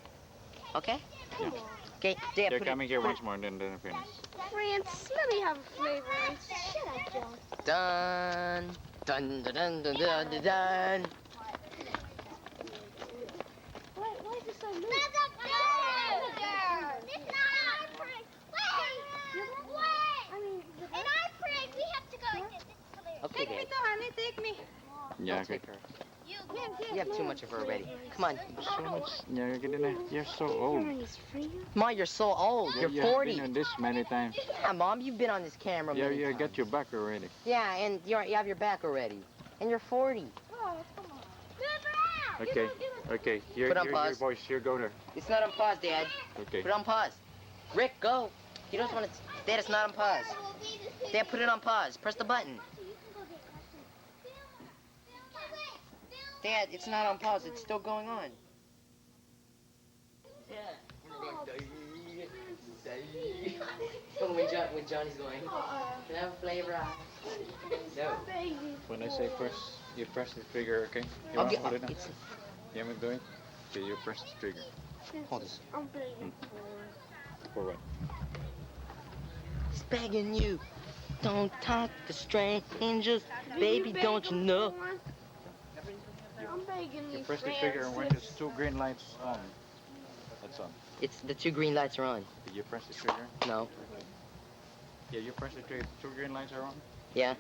Okay? Yeah. Okay, Dad, They're put coming here once more and then finish. France, let me have a flavor. Shut up, John. Done. Dun dun dun dun dun dun dun. Why is this so loose? Okay, Dad. honey, take me. Yeah, I'll okay. take her. You have too much of her already. Come on. So much. Yeah, get in there. You're so old. Ma, you're so old. Yeah, You're you have 40. been on this many times. Yeah, Mom, you've been on this camera Yeah, many you times. got your back already. Yeah, and you have your back already. And you're 40. Okay, okay. Your Put on pause. voice, you go there. It's not on pause, Dad. Okay. Put it on pause. Rick, go. You don't want to... Dad, it's not on pause. Dad, put it on pause. Press the button. Dad, it's not on pause. It's still going on. when Johnny's going, can I have a flavor? No. When I say press, you press the trigger, okay? You I'll want to get, put it on? it's, You want me to do it? Okay, you press the trigger. hold this. I'm begging For what? He's begging you. Don't talk to strangers. Baby, don't you know? I'm begging You you, press the trigger and when there's two green lights on, that's on. It's the two green lights are on. Did you press the trigger? No. Yeah, you press the trigger. Two green lights are on. Yeah.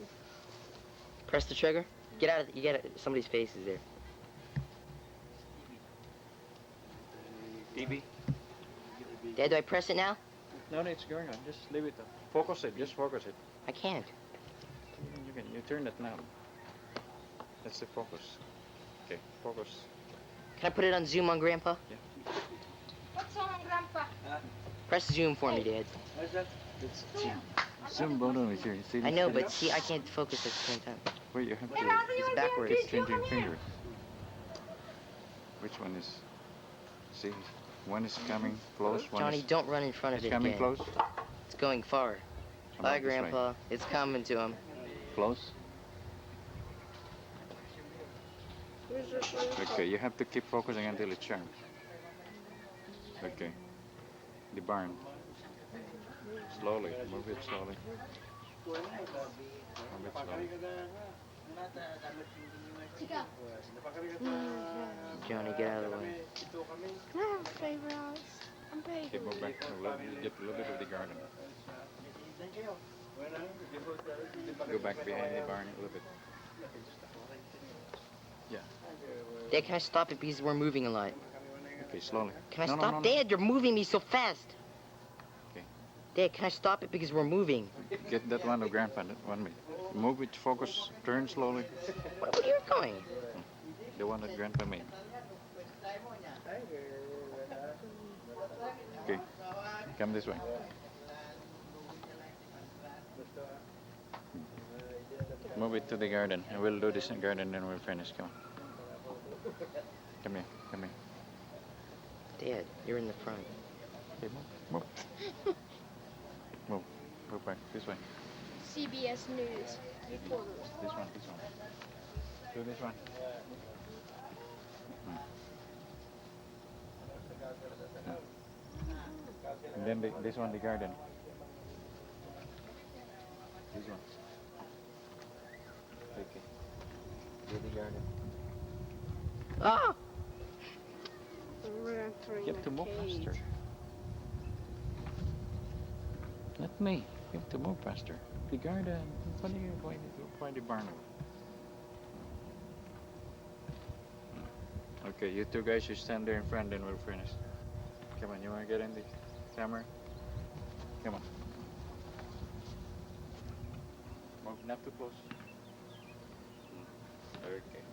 Press the trigger. Get out of you get somebody's face is there. TV? Dad, do I press it now? No, it's going on. Just leave it. Focus it. Just focus it. I can't. You can. You turn it now. That's the focus. Okay, focus. Can I put it on zoom on Grandpa? What's on, Grandpa? Press zoom for me, Dad. It's zoom button is here. You see I this? know, but see, I can't focus at the same time. Wait, you have to. It's backwards. It's changing finger. Which one is? See, one is coming close. One Johnny, is don't run in front of it coming again. close. It's going far. Come Bye, on, this way. Grandpa. It's coming to him. Close. Okay, you have to keep focusing until it's sharp. Okay. The barn. Slowly. Move it slowly. Move it slowly. Johnny, get out of the way. Can I have a flavor, Alex? I'm Okay, begging. move back a little. Get a little bit of the garden. Go back behind the barn a little bit. Yeah. Dad, can I stop it because we're moving a lot? Okay, slowly. Can I No, no, stop? no, no. Dad, you're moving me so fast. Okay. Dad, can I stop it because we're moving? Get that one of Grandpa. That one minute. Move it. Focus. Turn slowly. Where are you going? The one that Grandpa made. Okay, come this way. Move it to the garden, and we'll do this in garden, then we'll finish. Come on. Come here, come here. Dad, you're in the front. Okay, move, move. Move back, this way. CBS News reporters. This one. Do this one. And then this one, the garden. This one. Okay. Do the garden. Ah! We're entering You have to a move cage. faster. Not me. You have to move faster. The garden. What are you going to do? Find the barn. Okay, you two guys, you stand there in front, then we'll finish. Come on, you want to get in the camera? Come on. Move not too close. Okay.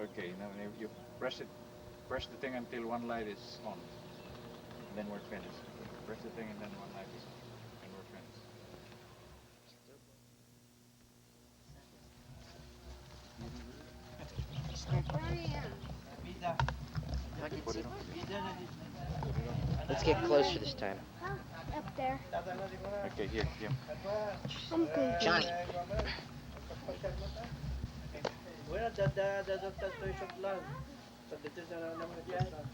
Okay, now you press the thing until one light is on. And then we're finished. Press the thing and then one light is on. And we're finished. Put it on. Let's get closer this time. Up there. Okay, here. I'm good. Johnny. Bueno, Shotland.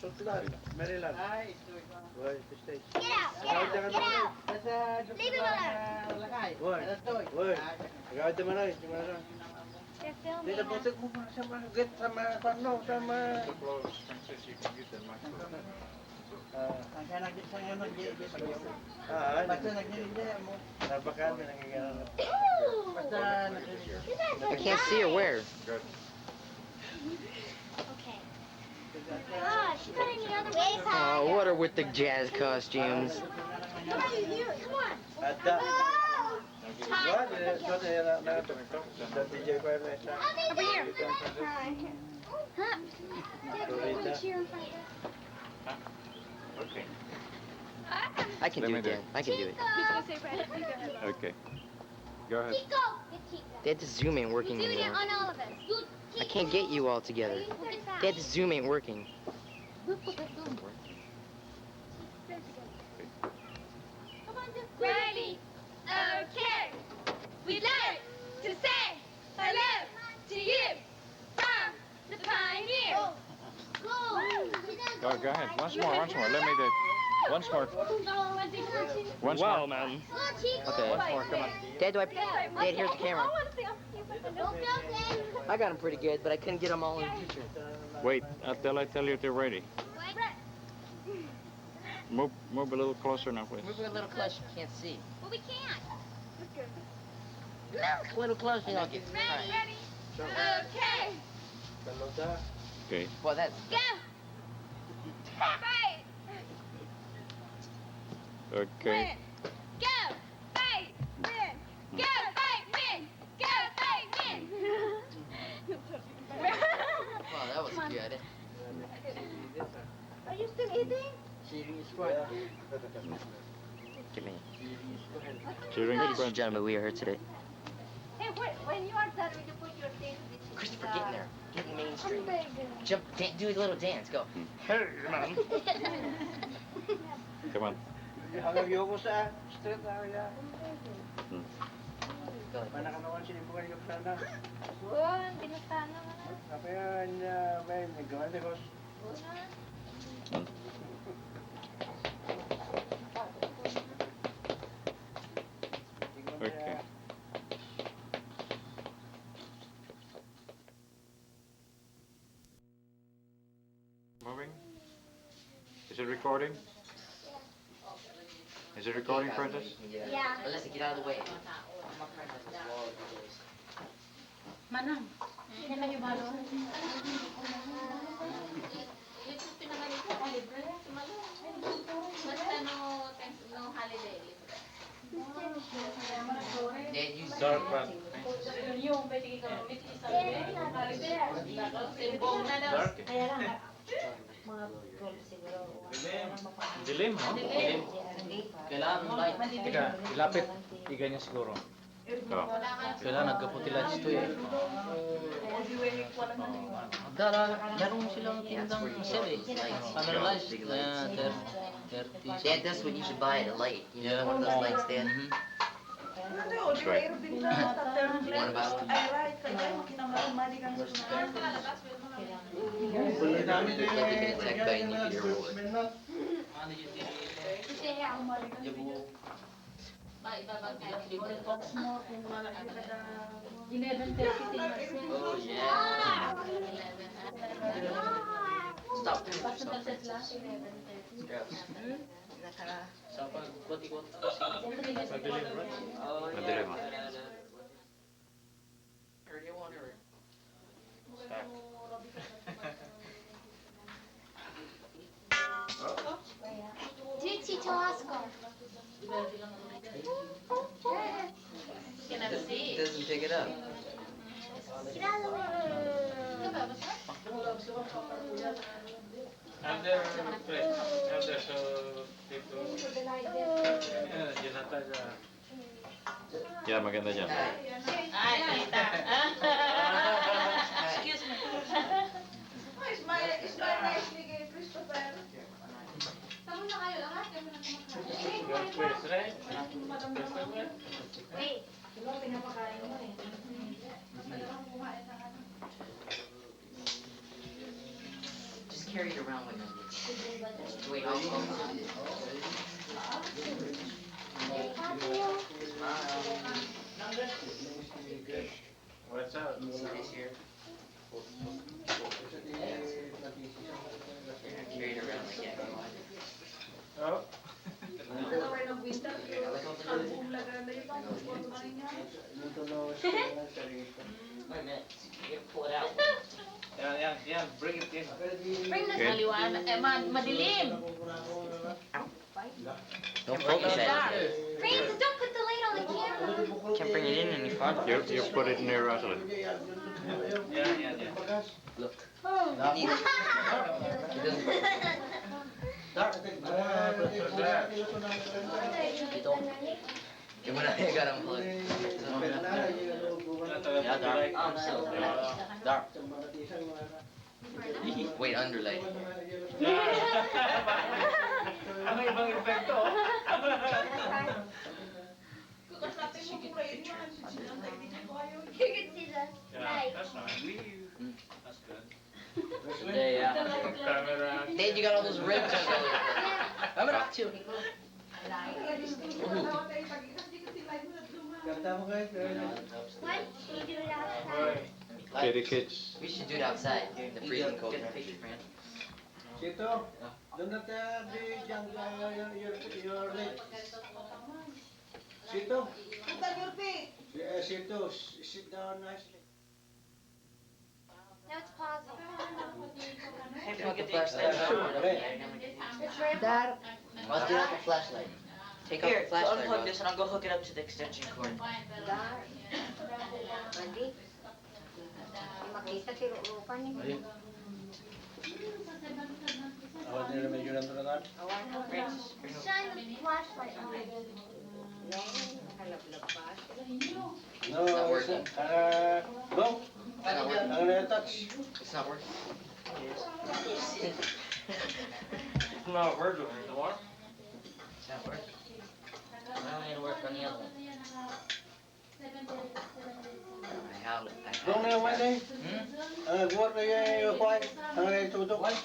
Shotland, Maryland. Why, the States. Get out! Get out! Get out! Leave him alone! Why? Agad naman ay, They're Di na filming butik mo sa mga git sa mga pano, sa mga... So close, Princess, you can get that microphone. Nabakan, nangyayari. I can't see her. Where? Good. Okay. Gosh, you got any other ways? Oh, what are with the jazz costumes? Come on, you, come on. Ada. Wah, so na DJ pa na siya. Over here. Huh? Dad, can you put a chair in front of us? Okay. I can do it, Dad. I can do it. Okay. Go ahead. Dad, the zoom ain't working Do it anymore. on all of us. I can't get you all together. Dad, the zoom ain't working. Ready? Okay. We'd like to say hello to you from the Pioneer. Go ahead. Once more. Let me do it. Once more. Once more. man. Okay. Once more. Come on. Dad, Dad, here's the camera. I got them pretty good, but I couldn't get them all in the picture. Wait until I tell you they're ready. Move a little closer now, please. Move a little closer, you can't see. Well, we can't. A little closer, and I'll get it. Ready? Okay. Okay. Well, that's... Go. Fight. Okay. Go. Fight. Win. Go. Fight. Win. Go. Fight. Win. Wow, that was good. Are you still eating? Give me. Cheering Ladies and squad. gentlemen, we are here today. Hey, when you are done, will you put your things? Christopher, get in there. Get in mainstream. Jump, do a little dance. Go. Hey, man. Come on. Hanggang yoko sa street area. Go. Mana ka naman sinibukan yung sana. Oh, hindi na sana. Apa yan, may nagawa de kos. Okay. Moving. Is it recording? Is it recording, Princess? Yeah. Let's get out of the way. Manang. Yan lang yung balo. Basta no holiday. Dad, use Dark man. Yung, Dark. Dilim, no? Dilim. Kailangan ng light. Teka, ilapit. Iga niya siguro. Oh. Kailangan nagkaputi lights to eh. Meron silang tindang sale eh. Camera lights. 30. Dad, that's what you should buy at a light. You know, Yeah. one of those lights, Dad. That's right. One about exact by nuclear wood. Oh yeah. Stop. Sa pag-ikot kasi. Madilim, right? Oh yeah. Madilim, ah. Or you want her? Dzieci to Oscar. It doesn't pick it up. Under, so, dito. Diyan na tayo. Yeah, maganda dyan. Excuse me. West, right? Wait. Just carry it around with you. Wait, What's up? this here. Carry it around like that. Oh. Wait a minute. You gotta pull it out. Yan. Bring it in. Bring this Madilim. Don't focus at it. Francis, don't put the light on the camera. Can't bring it in any farther. You put it near Rosalind. Yan. Look. It doesn't. Ito. Yung wala yung garang plug. Yeah, dark. Dark. Wait, underlay. Ano ibang epekto? You can see the light. That's fine. That's good. Yeah. Camera. Dad, you got all those ribs on there. I'm gonna have to. What? You do it outside. Kitty kids. We should do it outside in the freezing cold Get a temperature. picture, Fran. Sito, do not be junk your leg. Sito. Sito, sit down nicely. Now it's pausing. Turn off the flashlight. It's right Dar, Let's turn off the flashlight. Take off Here, the flashlight, unplug Ross. this and I'll go hook it up to the extension cord. dar. Mandi. Makita si Rupan ni. Awan nila medyo natuloy. Awan na. Francis, bring it. Shine the flashlight on it. Nakalap-lap pa. No, It's not working. Go. It's not working. Ang na-touch. It's not working. No, we're doing it. What? It's not working. I don't need to work on the other one. I have it. Doon na yung wala eh. Ang nag-work na yung white. Ang nag-tutok. White?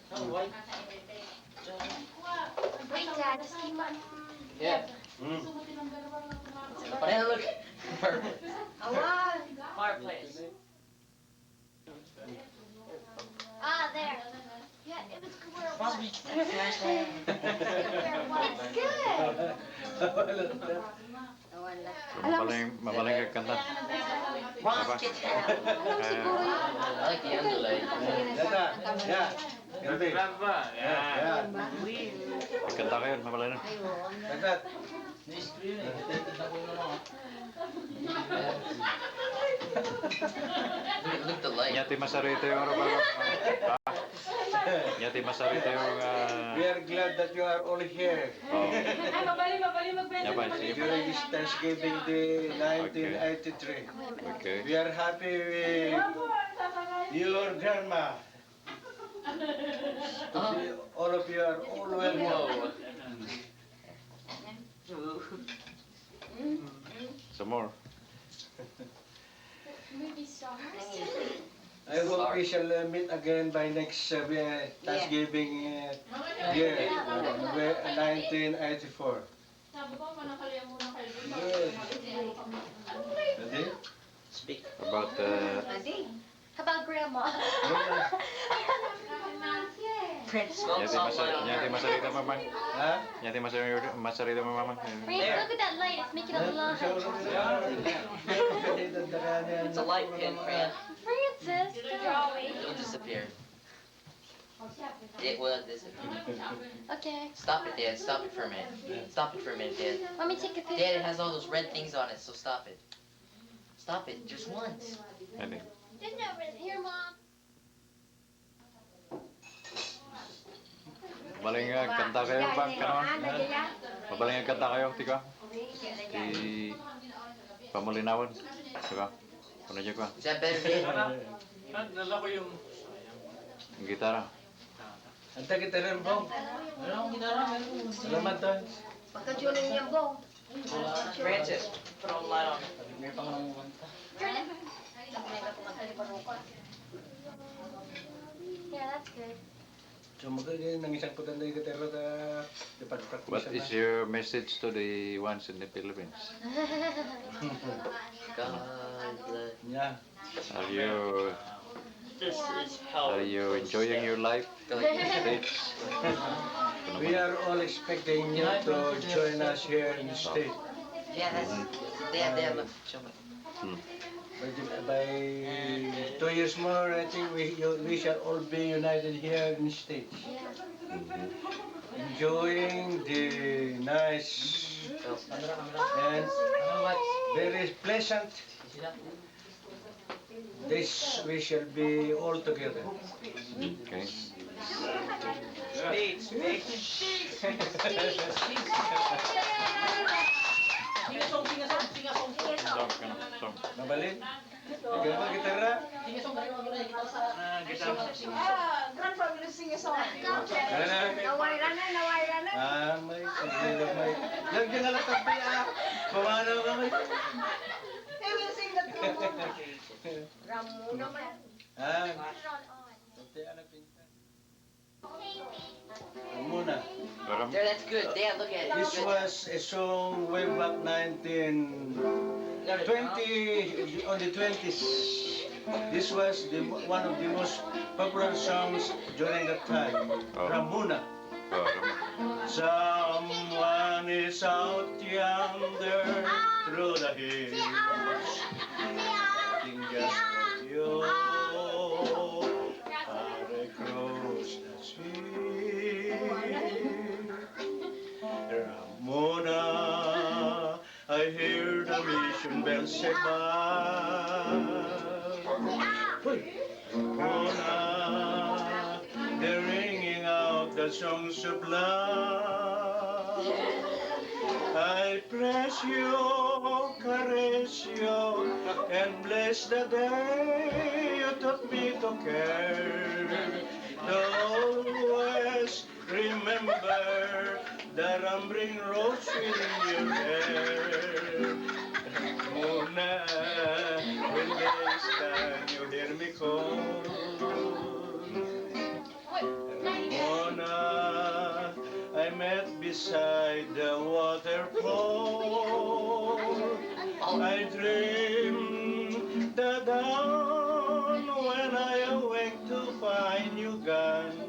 No, white. Wait, Dad, just keep on. Yeah. And look. Perfect. Awan. Fireplace. Ah, there. Yeah, it was where it was. Flashlight. It's good. Awan na. Mamaling kagkanta. Ross, get down. I like the underlay. Yata. Yeah. Ganti. Lava. Yeah. Kanta kayo, mamaling. Ayun. Yata. Ni-screen eh. Titignan ko yun ako. Look at the light. Nyati masarito yung ano ba? Yati masarita yung... We are glad that you are all here. Oh. Ay, mabali mag-message. Yeah, but see- During this Thanksgiving Day 1983. Okay. We are happy with your grandma. All of you are all welcome. Some more. Movie stars. I hope we shall meet again by next Thanksgiving year, 1984. Good. Ready? Speak. About How about Grandma? Prince, Yati masarita mamang. Huh? Yati masarita mamang. Frank, look at that light. It's making a line. it's a light pin, Fran. Francis, It will disappear. It will disappear. Okay. Stop it, Dad. Stop it for a minute. Stop it for a minute, Dad. Let me take a picture. Dad, it has all those red things on it, so stop it. Stop it, just once. Hindi. There's no red here, Mom. Mabaling kanta kayo ba? Mabaling kanta kayo, tika? Di Pamulinawan. Tika? Ano dyan ko? Is that better, Dad? Nala ko yung... Ang gitara. Anta kita rin, Bong. Salamat, Ton. Pagka-tuning niya, Bong. Francis, put all the light on. Turn it. Yeah, that's good. So magiging ng isang putan na gitara na ipag-practice. What is your message to the ones in the Philippines? God bless. Yeah. Are you This is how... enjoying your life? Go ahead. States? We are all expecting you to join us here in the state. Yeah, that's... Dad, look, show me. Hmm. By 2 years more, I think we shall all be united here in the States. Enjoying the nice and very pleasant days we shall be all together. Okay. Song, song. Mabalik? Ikaw ba gitara? Grandpa will sing a song. Ano? Naway na. Ah, may may. Lagyan na lang tabi ah. Pumanaw ka may. He will sing the tune. Ramona man. Ah. Pati anak pinta. Muna. There, that's good. Dad, look at it. This Good. was a song way back 1920 on the 20s. This was one of the most popular songs during that time. Oh. Ramona. Oh, Someone is out yonder through the hills, waiting just for you. Across the sea, Ramona, I hear the mission bells say bye. Ramona, they're ringing out the songs of love. I press you, caress you, and bless the day you taught me to care. Always remember the rambling rose in your hair. Mona, when next time you hear me call, Mona, I met beside the waterfall. I dreamed the dawn when I awake to find you gone.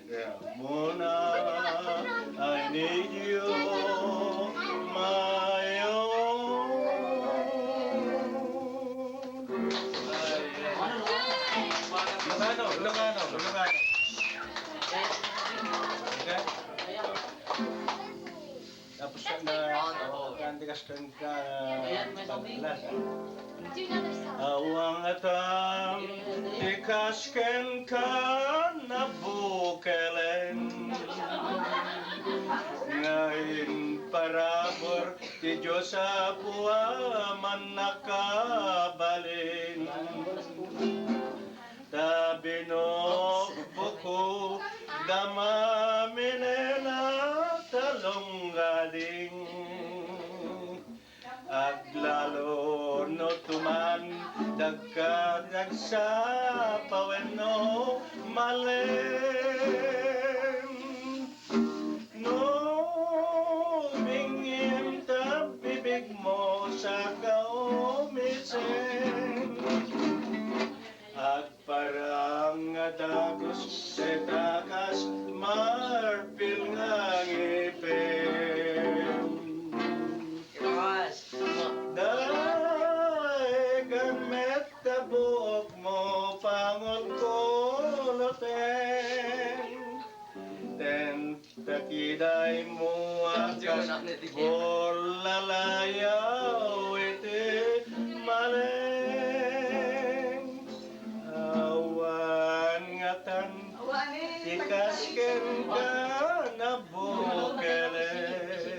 Ramona, I need you, my own. Ilocano. Okay? Tapos na, kantikas ka paglas. Do another song. Awang atam tikasken ka na bukelen ngayon parabor ti Diyos sa buwa man nakabalin tabino buko damaminena talonggaling at lalo no tuman dagkadag sa paweno malen no bingim ta bibig mo sa kaumisen at parang dagos sa takas marpil nga ngipin Dahil met buok mo pangon koloten ten takiday mo akas lalayaw iti maleng awan ngatan ikasken ka na bukelen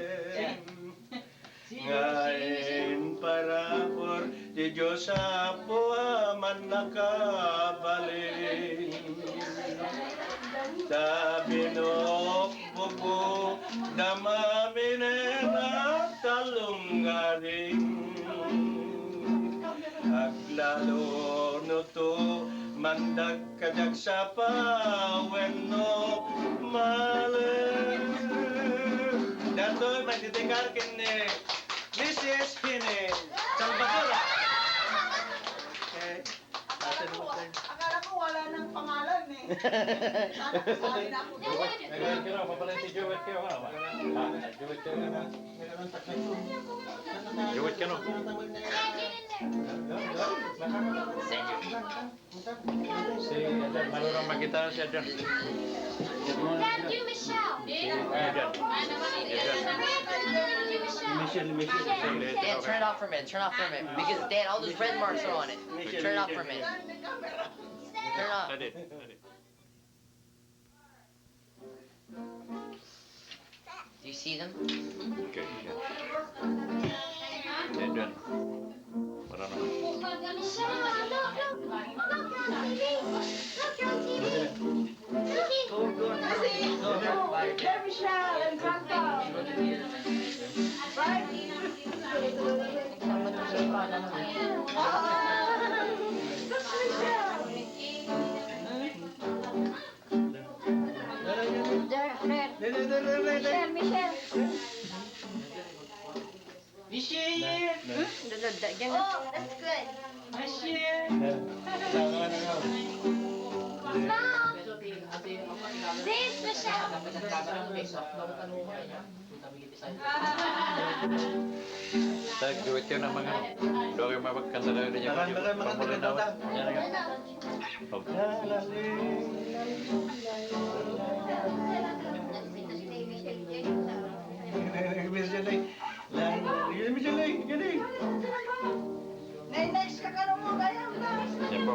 ngayon parapor di Diyos sa buwa man nakabalin tabinok buko damaminen at talunggaring aglalo no to mandag kadag sa paweno malen datoy magdidengar kini Mrs. Hine Salvadora. Akala ko wala nang pangalan eh. Sana kasali na ako. Nagawin ka na, papalan si Jowet kayo ka na. Jowet ka na. Jowet ka na. Si Adjan, marunong mag-gitara si Adjan. Dad, do Michelle. Adjan. Dan, turn it off for a minute. Turn it off for a minute. Because, Dan, all those red marks are on it. Turn it off for a minute. Turn it off. Let it. Do you see them? Okay, yeah. Adjan. Marunong. Michelle, look, you're on TV. They're Michelle and Grandpa. Right? That's Michelle. There, Fred. Michelle. Oh, that's good. Mom, this Michelle. Tag, Jowet kayo na mga. Doon kayo mapagkanta kayo din yung pamulinawan. Next ka ka mo gayam na. Yan po.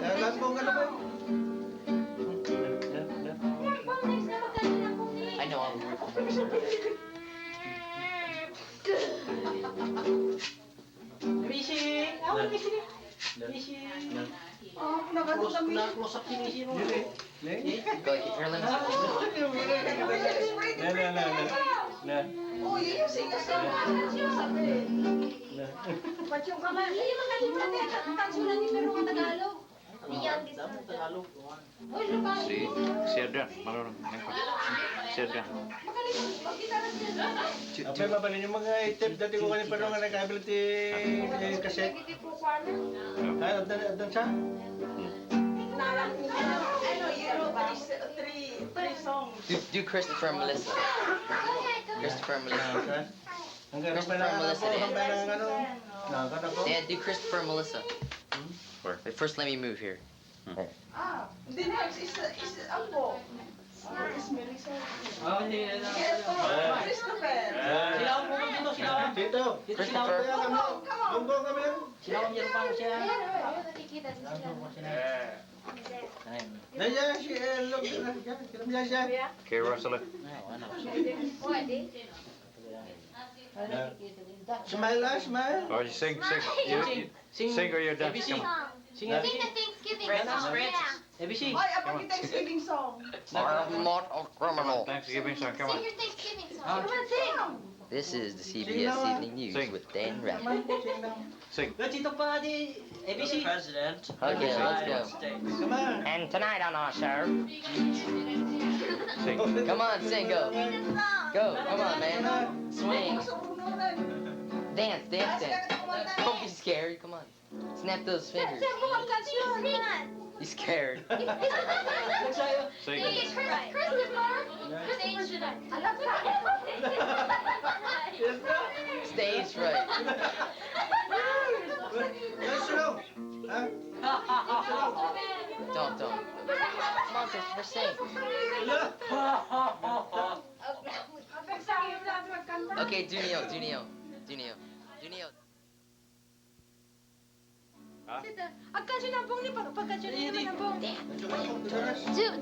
Lahat mo ka naman. I know I'm Oh, nakatulami. Go, keep your limbs. Oh, yun yung sinasabi. Patyong ka man. Hindi naman kalimutan niya. Kansulan niyo pero mga Tagalog. Uy, lupa. Si Adjan, marunong. Yan po. Si Adjan. Apay mabalin yung mga itip dati ko kanina pero nga nag-ability cassette. Ay, abdan siya? Three songs. Do Christopher and Melissa. Christopher and Melissa. Hanggang pa lang ako, hanggang lang ano. Nakakata ko. Dan, do Christopher and Melissa. Where? Wait, first let me move here. Ah, the next is Ambo. Christopher. Silaw mo dito, silaw. Dito. Dito silaw ko yan. Come on, come on. Bumbo kami. Silaw niya pa mo siya. Nakikita sa sila. Naya, si Elog. Kilam niya siya. Okay, Rosalind. Smile, smile. Oh, you sing. Sing or you're done. Come on. Sing the Thanksgiving song. Oy, apa kita Thanksgiving song? I'm not a criminal. Thanksgiving song, come Sing on. your Thanksgiving song. Come on, sing. This is the CBS Evening News Sing. with Dan Rapp. Sing. Dito pa di ABC. President. Okay, let's go. Come on. And tonight on our show, Sing. come on, sing, go. Go, come on, man. Swing. Dance. Don't be scared, come on. Snap those fingers. He's scared. Sing. Stage fright. Let's go. Don't. Come on, Christopher, sing. Okay, Junio.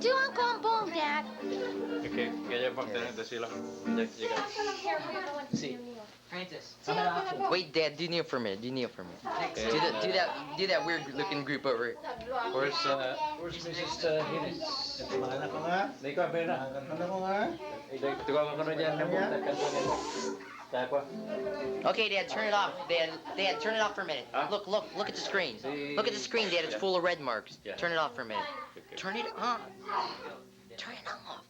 Do Uncle and Bong, Dad. Okay, kaya pagtanong sila. See. Francis. Wait, Dad, do Neo for a minute. Okay. Do that weird looking group over. Where's Mrs. Hinnis? Mana ko nga? Ikaw, Bena. Mana ko nga? Tugaw ko na dyan. Okay, Dad, turn it off. Dad, turn it off for a minute. Huh? Look at the screen. Look at the screen, Dad. It's full of red marks. Yeah. Turn it off for a minute. Okay. Turn it on. Turn it off.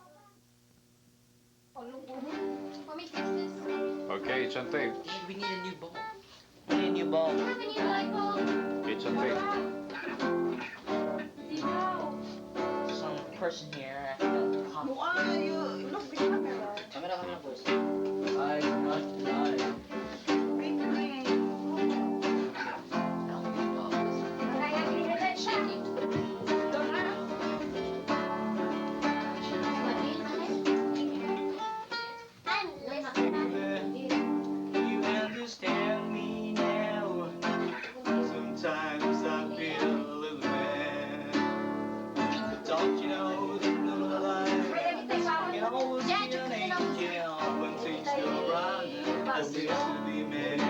Want me to fix this? Okay, it's on tape. Dad, we need a new ball. Need a new ball. Have a new light bulb. It's on tape. Some person here. Why you look the camera? Kamera, boss. I'm not lying. You understand me now. Sometimes I feel a little bad. Don't you know that little life can always be an angel when things go wrong? I wish to be mad.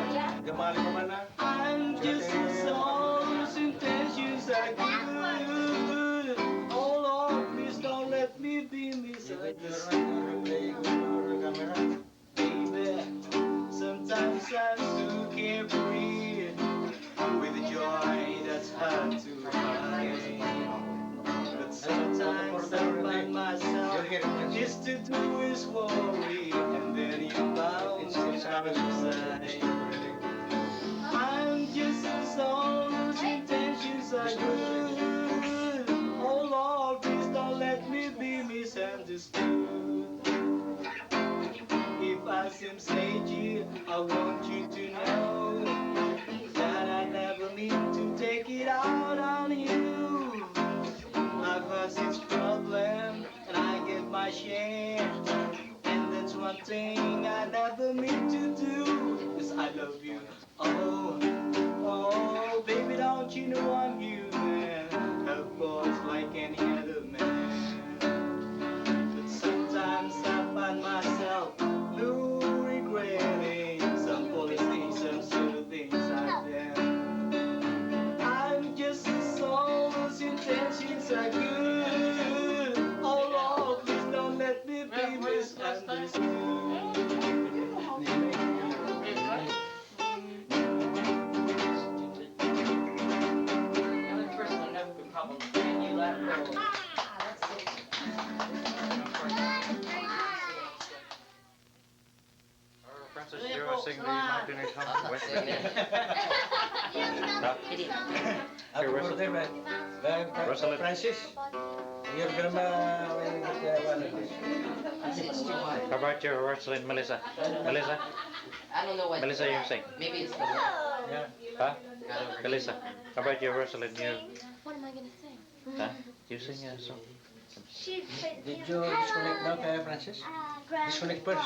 I'm just a soul whose intentions are good. Oh Lord, please don't let me be misunderstood. Baby, sometimes I'm so carefree with a joy that's hard to hide. But sometimes I find myself just to do is worry, and then you bounce out of sight. I'm just a soul whose intentions are good. Oh Lord, please don't let me be misunderstood. If I seem stingy, I want you to know that I never mean to take it out on you. Life has its problem, and I get my share. And that's one thing I never mean to do, 'cause I love you. Oh, baby, don't you know I'm human? Of course, like any other man. But sometimes I find myself regretting some foolish things, some silly things I've done. I'm just a soul whose intentions are good. Oh Lord, please don't let me be misunderstood. Francis, you want to sing the Mountaineers I'm song? not singing it. Hey, Rosalind. Francis, you're gonna How about you, Rosalind, Melissa? Melissa? I don't know what. Melissa, you sing. Maybe it's the. Yeah. Huh? Melissa, how about you, Rosalind? You, What am I gonna sing? huh? You sing a song. She played Did you disconnect now, Kaya Francis? Disconnect first.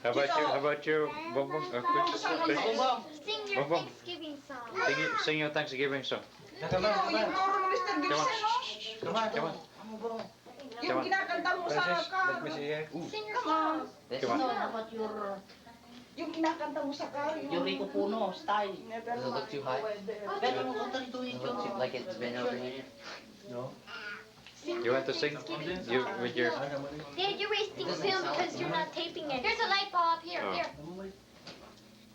How about you, Bongbong? Chris? Sing your Bongbong. Thanksgiving song. Sing your Thanksgiving song. Come on, come on. Mr. Gibson, no? Come on, come on. Yung kinakanta mo sa Francis, car. let me see here. Sing your song. Come on. How about your Yung kinakanta mo sa car. Rico Puno style? Does it look too high? Pwede mo kung dito Like it's been overheated? No. You want to sing? You with your. Dad, you're wasting film because you're not taping it. Here's a light bulb. Here, Oh. here.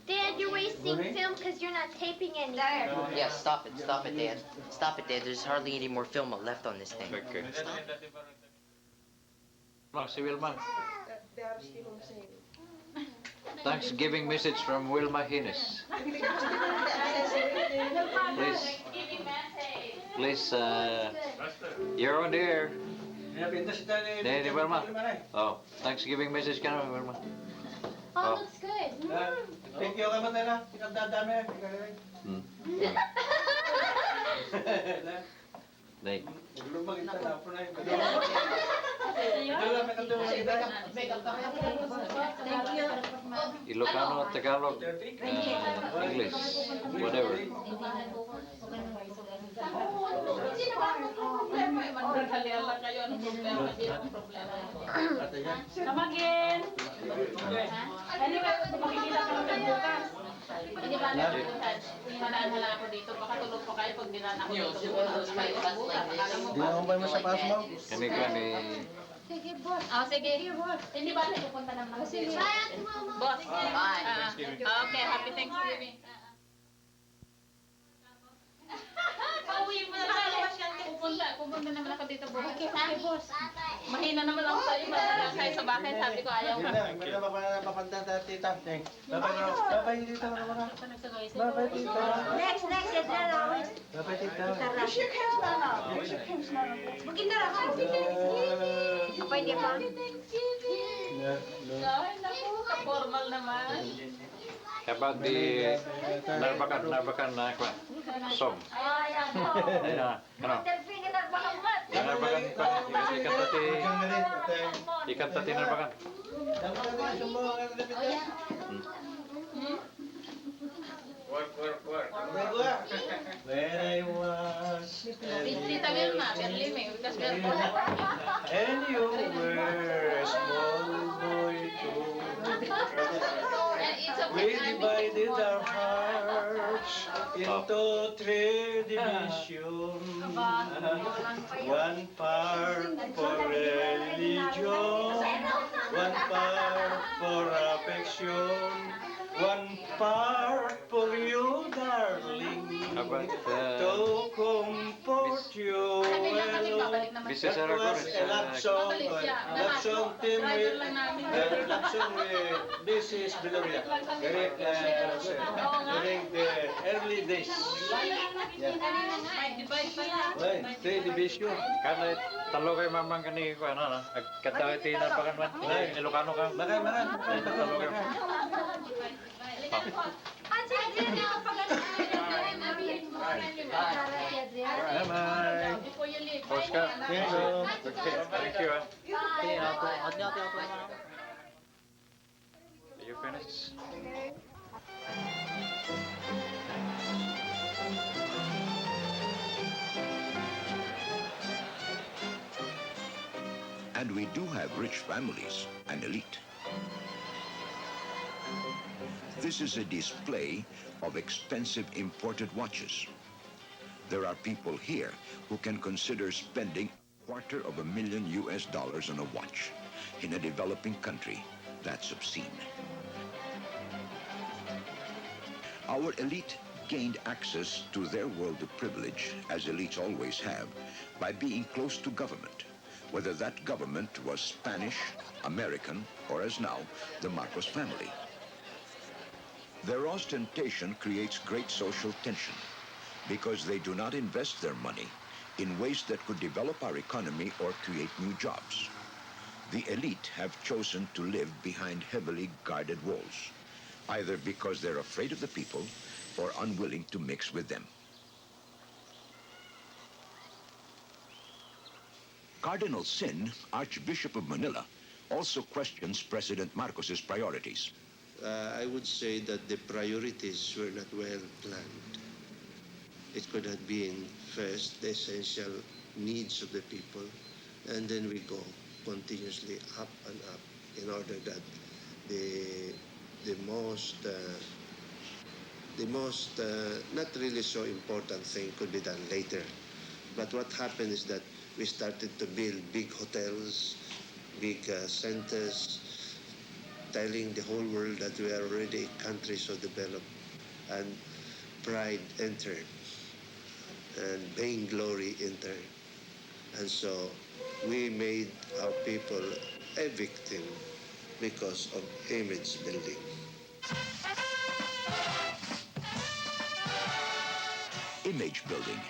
Dad, you're wasting film because you're not taping anything. Yeah, stop it, Dad. Stop it, Dad. There's hardly any more film left on this thing. Okay. Si Wilma. They are still on sale. Thanksgiving message from Wilma Hines. Please, you're on the air. Ni Wilma. Oh, Thanksgiving message ka na, Wilma. Oh, looks good. Thank you, Kama Tena. Ikandadami. Like, Lumang ito na po na yung Ilocano, Tagalog, English, whatever. Come again. Anyway, makikita ka naman bukas. Hindi ba na bukas? Manaan-hala ako dito. Baka tulog pa kayo pag dinaan ako dito. Dinamay mo sa pass mo? Kani ka ni... Sige, boss. Oh, sige. Hindi ba na pupunta naman ako dito? Bye, Ate Mama. Boss. Bye. Okay, happy Thanksgiving. Pauwi mo na lang. Pupunta naman ako dito bukas. Okay, boss. Mahina naman ako sa'yo. Malakas kayo sa bakit. Sabi ko ayaw ka. Hindi na mapapanta tita. Bye-bye bro. Bye-bye tita. Bye-bye tita. Next, Adriana. Bye-bye tita. You shake hands na na. You shake hands na na. Magkita na. Happy Thanksgiving. Apa hindi pa? Ay, naku. Ka-formal naman. How about the Narbakan na kwa? Song. Ayun na, ano? Narbakan pa. Ikanta ti Narbakan. When I was Tita Vilma, Berlime. Because we're and you were a small boy too. We divided our hearts into three divisions. One part for religion, one part for affection, one part for you, darling, How about to comfort you. Mrs. That was Aragones? a love song team with, love song with, this is Gloria, during the early days. Well, three division. Kana talo kay mamang kani ko ano na. Kanta ti Narbakan man. Ilocano ka. Makan. Talo kay. Bye-bye. Oscar. Okay, thank you. Are you finished? And we do have rich families, an elite. This is a display of expensive imported watches. There are people here who can consider spending $250,000 on a watch. In a developing country, that's obscene. Our elite gained access to their world of privilege, as elites always have, by being close to government, whether that government was Spanish, American, or as now, the Marcos family. Their ostentation creates great social tension because they do not invest their money in ways that could develop our economy or create new jobs. The elite have chosen to live behind heavily guarded walls, either because they're afraid of the people or unwilling to mix with them. Cardinal Sin, Archbishop of Manila, also questions President Marcos's priorities. I would say that the priorities were not well planned. It could have been first the essential needs of the people, and then we go continuously up and up in order that the most not really so important thing could be done later. But what happened is that we started to build big hotels, big centers, telling the whole world that we are already a country so developed, and pride entered, and vainglory entered. And so we made our people a victim because of image building. Image building.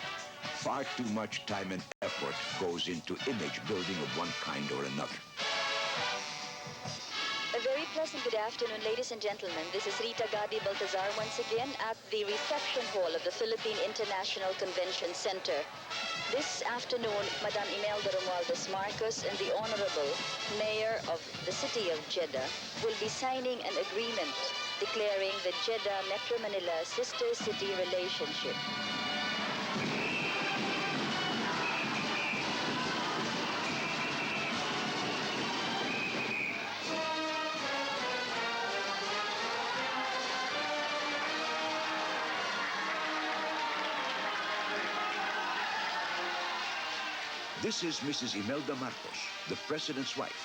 Far too much time and effort goes into image building of one kind or another. A very pleasant good afternoon, ladies and gentlemen. This is Rita Gabi Baltazar once again at the reception hall of the Philippine International Convention Center. This afternoon, Madam Imelda Romualdez Marcos and the Honorable Mayor of the City of Jeddah will be signing an agreement declaring the Jeddah Metro Manila Sister City Relationship. This is Mrs. Imelda Marcos, the President's wife,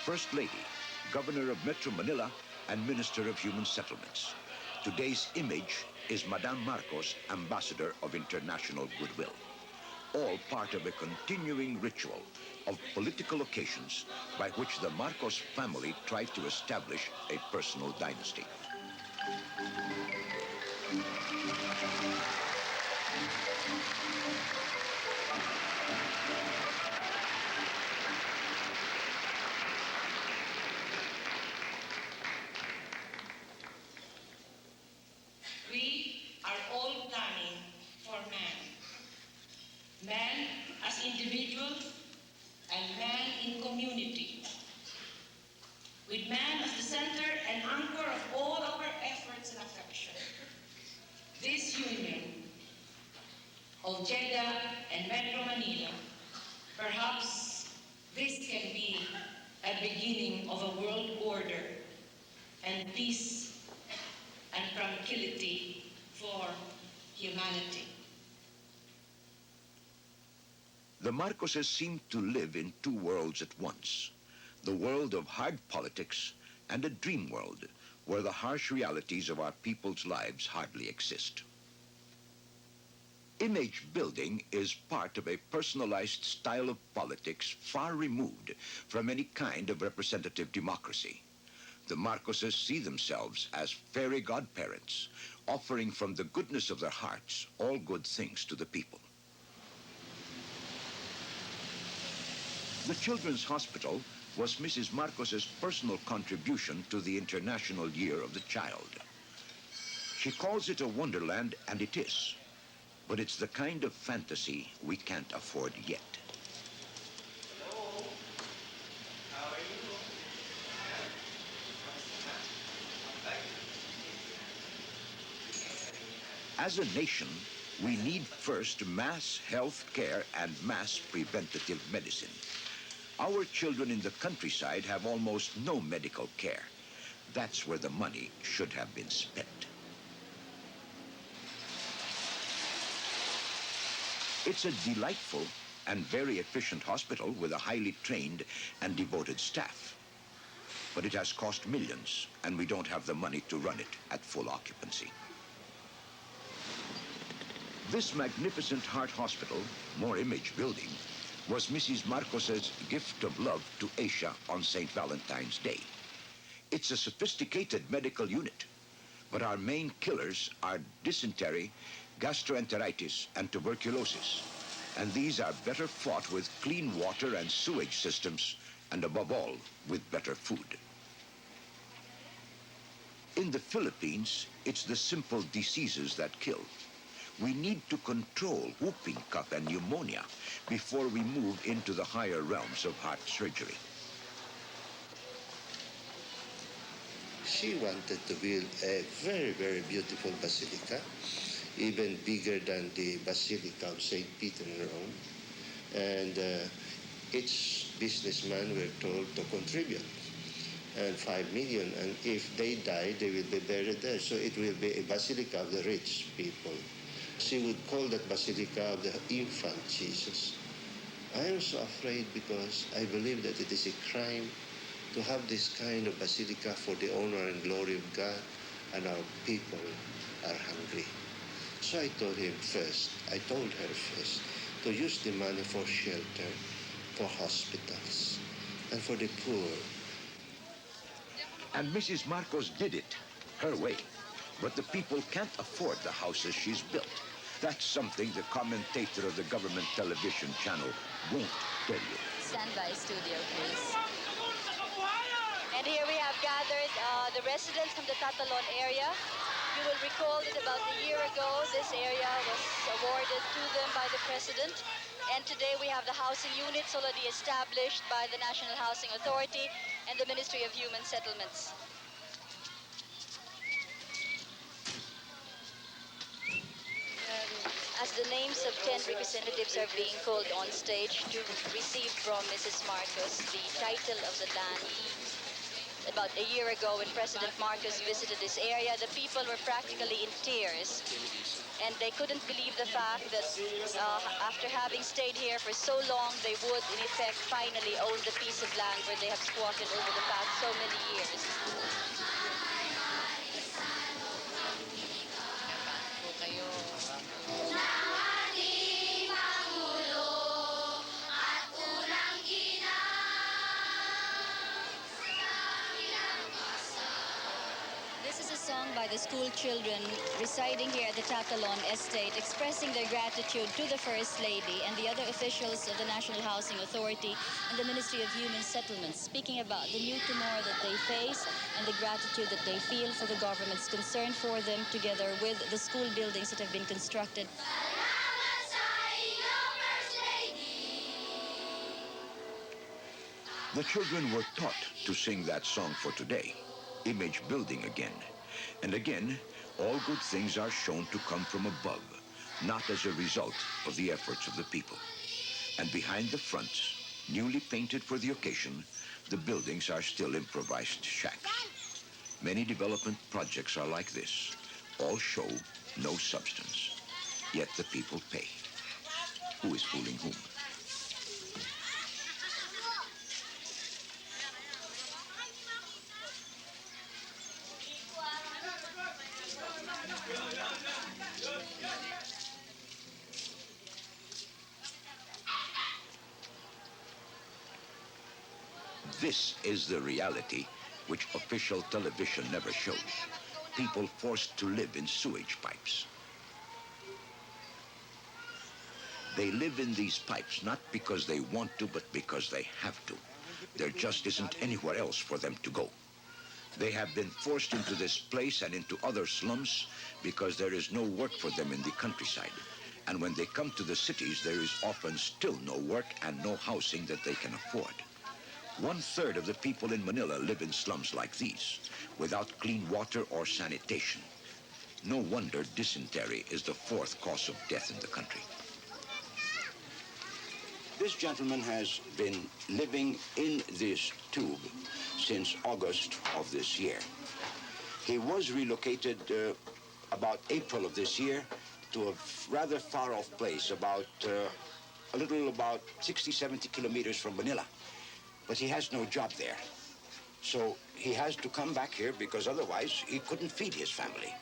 First Lady, Governor of Metro Manila, and Minister of Human Settlements. Today's image is Madame Marcos, Ambassador of International Goodwill. All part of a continuing ritual of political occasions by which the Marcos family tried to establish a personal dynasty. We are all planning for man. Man as individual and man in community. With man as the center and anchor of all our efforts and affection. This union of Jeddah and Metro Manila, perhaps this can be a beginning of a world order and peace and tranquility for humanity. The Marcoses seem to live in two worlds at once. The world of hard politics and a dream world where the harsh realities of our people's lives hardly exist. Image building is part of a personalized style of politics far removed from any kind of representative democracy. The Marcoses see themselves as fairy godparents, offering from the goodness of their hearts all good things to the people. The Children's Hospital was Mrs. Marcos's personal contribution to the International Year of the Child. She calls it a wonderland, and it is. But it's the kind of fantasy we can't afford yet. As a nation, we need first mass health care and mass preventative medicine. Our children in the countryside have almost no medical care. That's where the money should have been spent. It's a delightful and very efficient hospital with a highly trained and devoted staff. But it has cost millions, and we don't have the money to run it at full occupancy. This magnificent heart hospital, more image building, was Mrs. Marcos's gift of love to Asia on St. Valentine's Day. It's a sophisticated medical unit, but our main killers are dysentery, gastroenteritis, and tuberculosis. And these are better fought with clean water and sewage systems, and above all, with better food. In the Philippines, it's the simple diseases that kill. We need to control whooping cough and pneumonia before we move into the higher realms of heart surgery. She wanted to build a very, very beautiful basilica, even bigger than the Basilica of St. Peter in Rome. And each businessman were told to contribute, and 5 million. And if they die, they will be buried there. So it will be a basilica of the rich people. She would call that basilica of the infant Jesus. I am so afraid because I believe that it is a crime to have this kind of basilica for the honor and glory of God, and our people are hungry. So I told her first, to use the money for shelter, for hospitals, and for the poor. And Mrs. Marcos did it her way. But the people can't afford the houses she's built. That's something the commentator of the government television channel won't tell you. Standby studio, please. And here we have gathered the residents from the Tatalon area. You will recall that about a year ago, this area was awarded to them by the President. And today we have the housing units already established by the National Housing Authority and the Ministry of Human Settlements. As the names of 10 representatives are being called on stage to receive from Mrs. Marcos the title of the land. About a year ago, when President Marcos visited this area, the people were practically in tears. And they couldn't believe the fact that after having stayed here for so long, they would, in effect, finally own the piece of land where they have squatted over the past so many years. This is a song by the school children residing here at the Tatalon Estate, expressing their gratitude to the First Lady and the other officials of the National Housing Authority and the Ministry of Human Settlements, speaking about the new tomorrow that they face and the gratitude that they feel for the government's concern for them, together with the school buildings that have been constructed. The children were taught to sing that song for today, image building again. And again, all good things are shown to come from above, not as a result of the efforts of the people. And behind the fronts, newly painted for the occasion, the buildings are still improvised shacks. Many development projects are like this, all show no substance, yet the people pay. Who is fooling whom? This is the reality which official television never shows. People forced to live in sewage pipes. They live in these pipes not because they want to, but because they have to. There just isn't anywhere else for them to go. They have been forced into this place and into other slums because there is no work for them in the countryside. And when they come to the cities, there is often still no work and no housing that they can afford. 1/3 of the people in Manila live in slums like these, without clean water or sanitation. No wonder dysentery is the 4th cause of death in the country. This gentleman has been living in this tube since August of this year. He was relocated about April of this year to a rather far-off place, about 60, 70 kilometers from Manila. But he has no job there. So he has to come back here because otherwise he couldn't feed his family.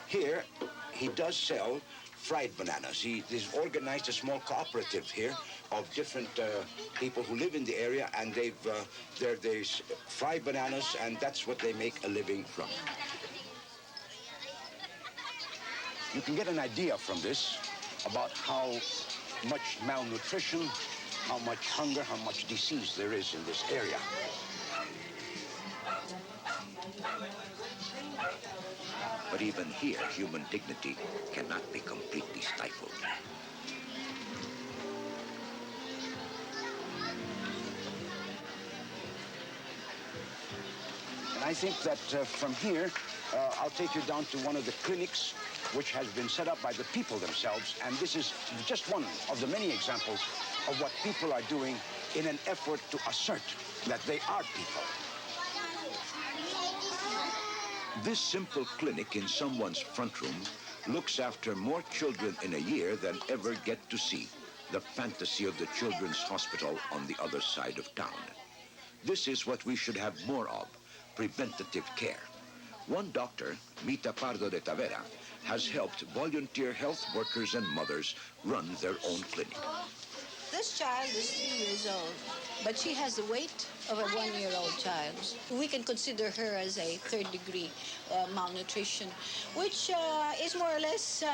Here, he does sell fried bananas. He's organized a small cooperative here of different people who live in the area, and they fry bananas, and that's what they make a living from. You can get an idea from this about how much malnutrition, how much hunger, how much disease there is in this area. But even here, human dignity cannot be completely stifled. And I think that from here, I'll take you down to one of the clinics which has been set up by the people themselves. And this is just one of the many examples of what people are doing in an effort to assert that they are people. This simple clinic in someone's front room looks after more children in a year than ever get to see the fantasy of the children's hospital on the other side of town. This is what we should have more of, preventative care. One doctor, Mita Pardo de Tavera, has helped volunteer health workers and mothers run their own clinic. This child is 3 years old, but she has the weight of a 1-year-old child. We can consider her as a third-degree malnutrition, which is more or less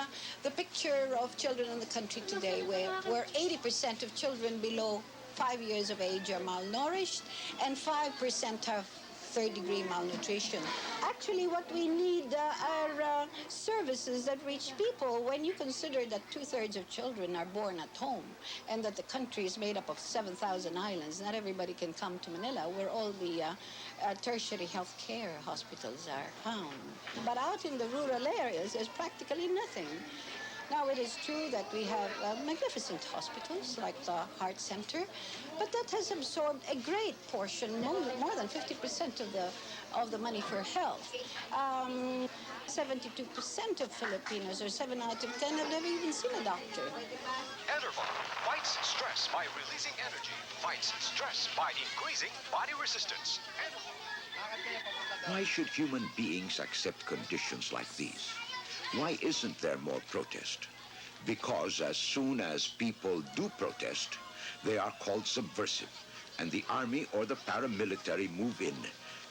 the picture of children in the country today, where 80% of children below 5 years of age are malnourished, and 5% have third-degree malnutrition. Actually, what we need are services that reach people when you consider that 2/3 of children are born at home and that the country is made up of 7,000 islands. Not everybody can come to Manila where all the tertiary health care hospitals are found. But out in the rural areas, there's practically nothing. Now, it is true that we have magnificent hospitals like the Heart Center, but that has absorbed a great portion, more than 50% of the money for health. 72% of Filipinos, or 7 out of 10, have never even seen a doctor. Enervar fights stress by releasing energy, fights stress by increasing body resistance. Why should human beings accept conditions like these? Why isn't there more protest? Because as soon as people do protest, they are called subversive, and the army or the paramilitary move in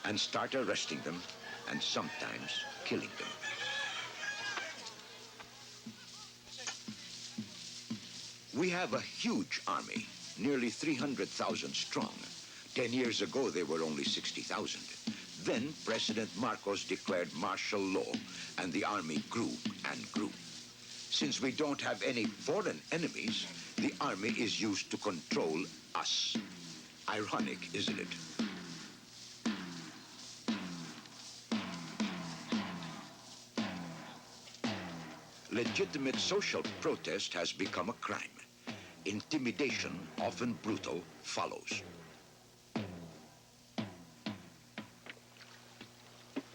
and start arresting them and sometimes killing them. We have a huge army, nearly 300,000 strong. 10 years ago, they were only 60,000. Then President Marcos declared martial law, and the army grew and grew. Since we don't have any foreign enemies, the army is used to control us. Ironic, isn't it? Legitimate social protest has become a crime. Intimidation, often brutal, follows.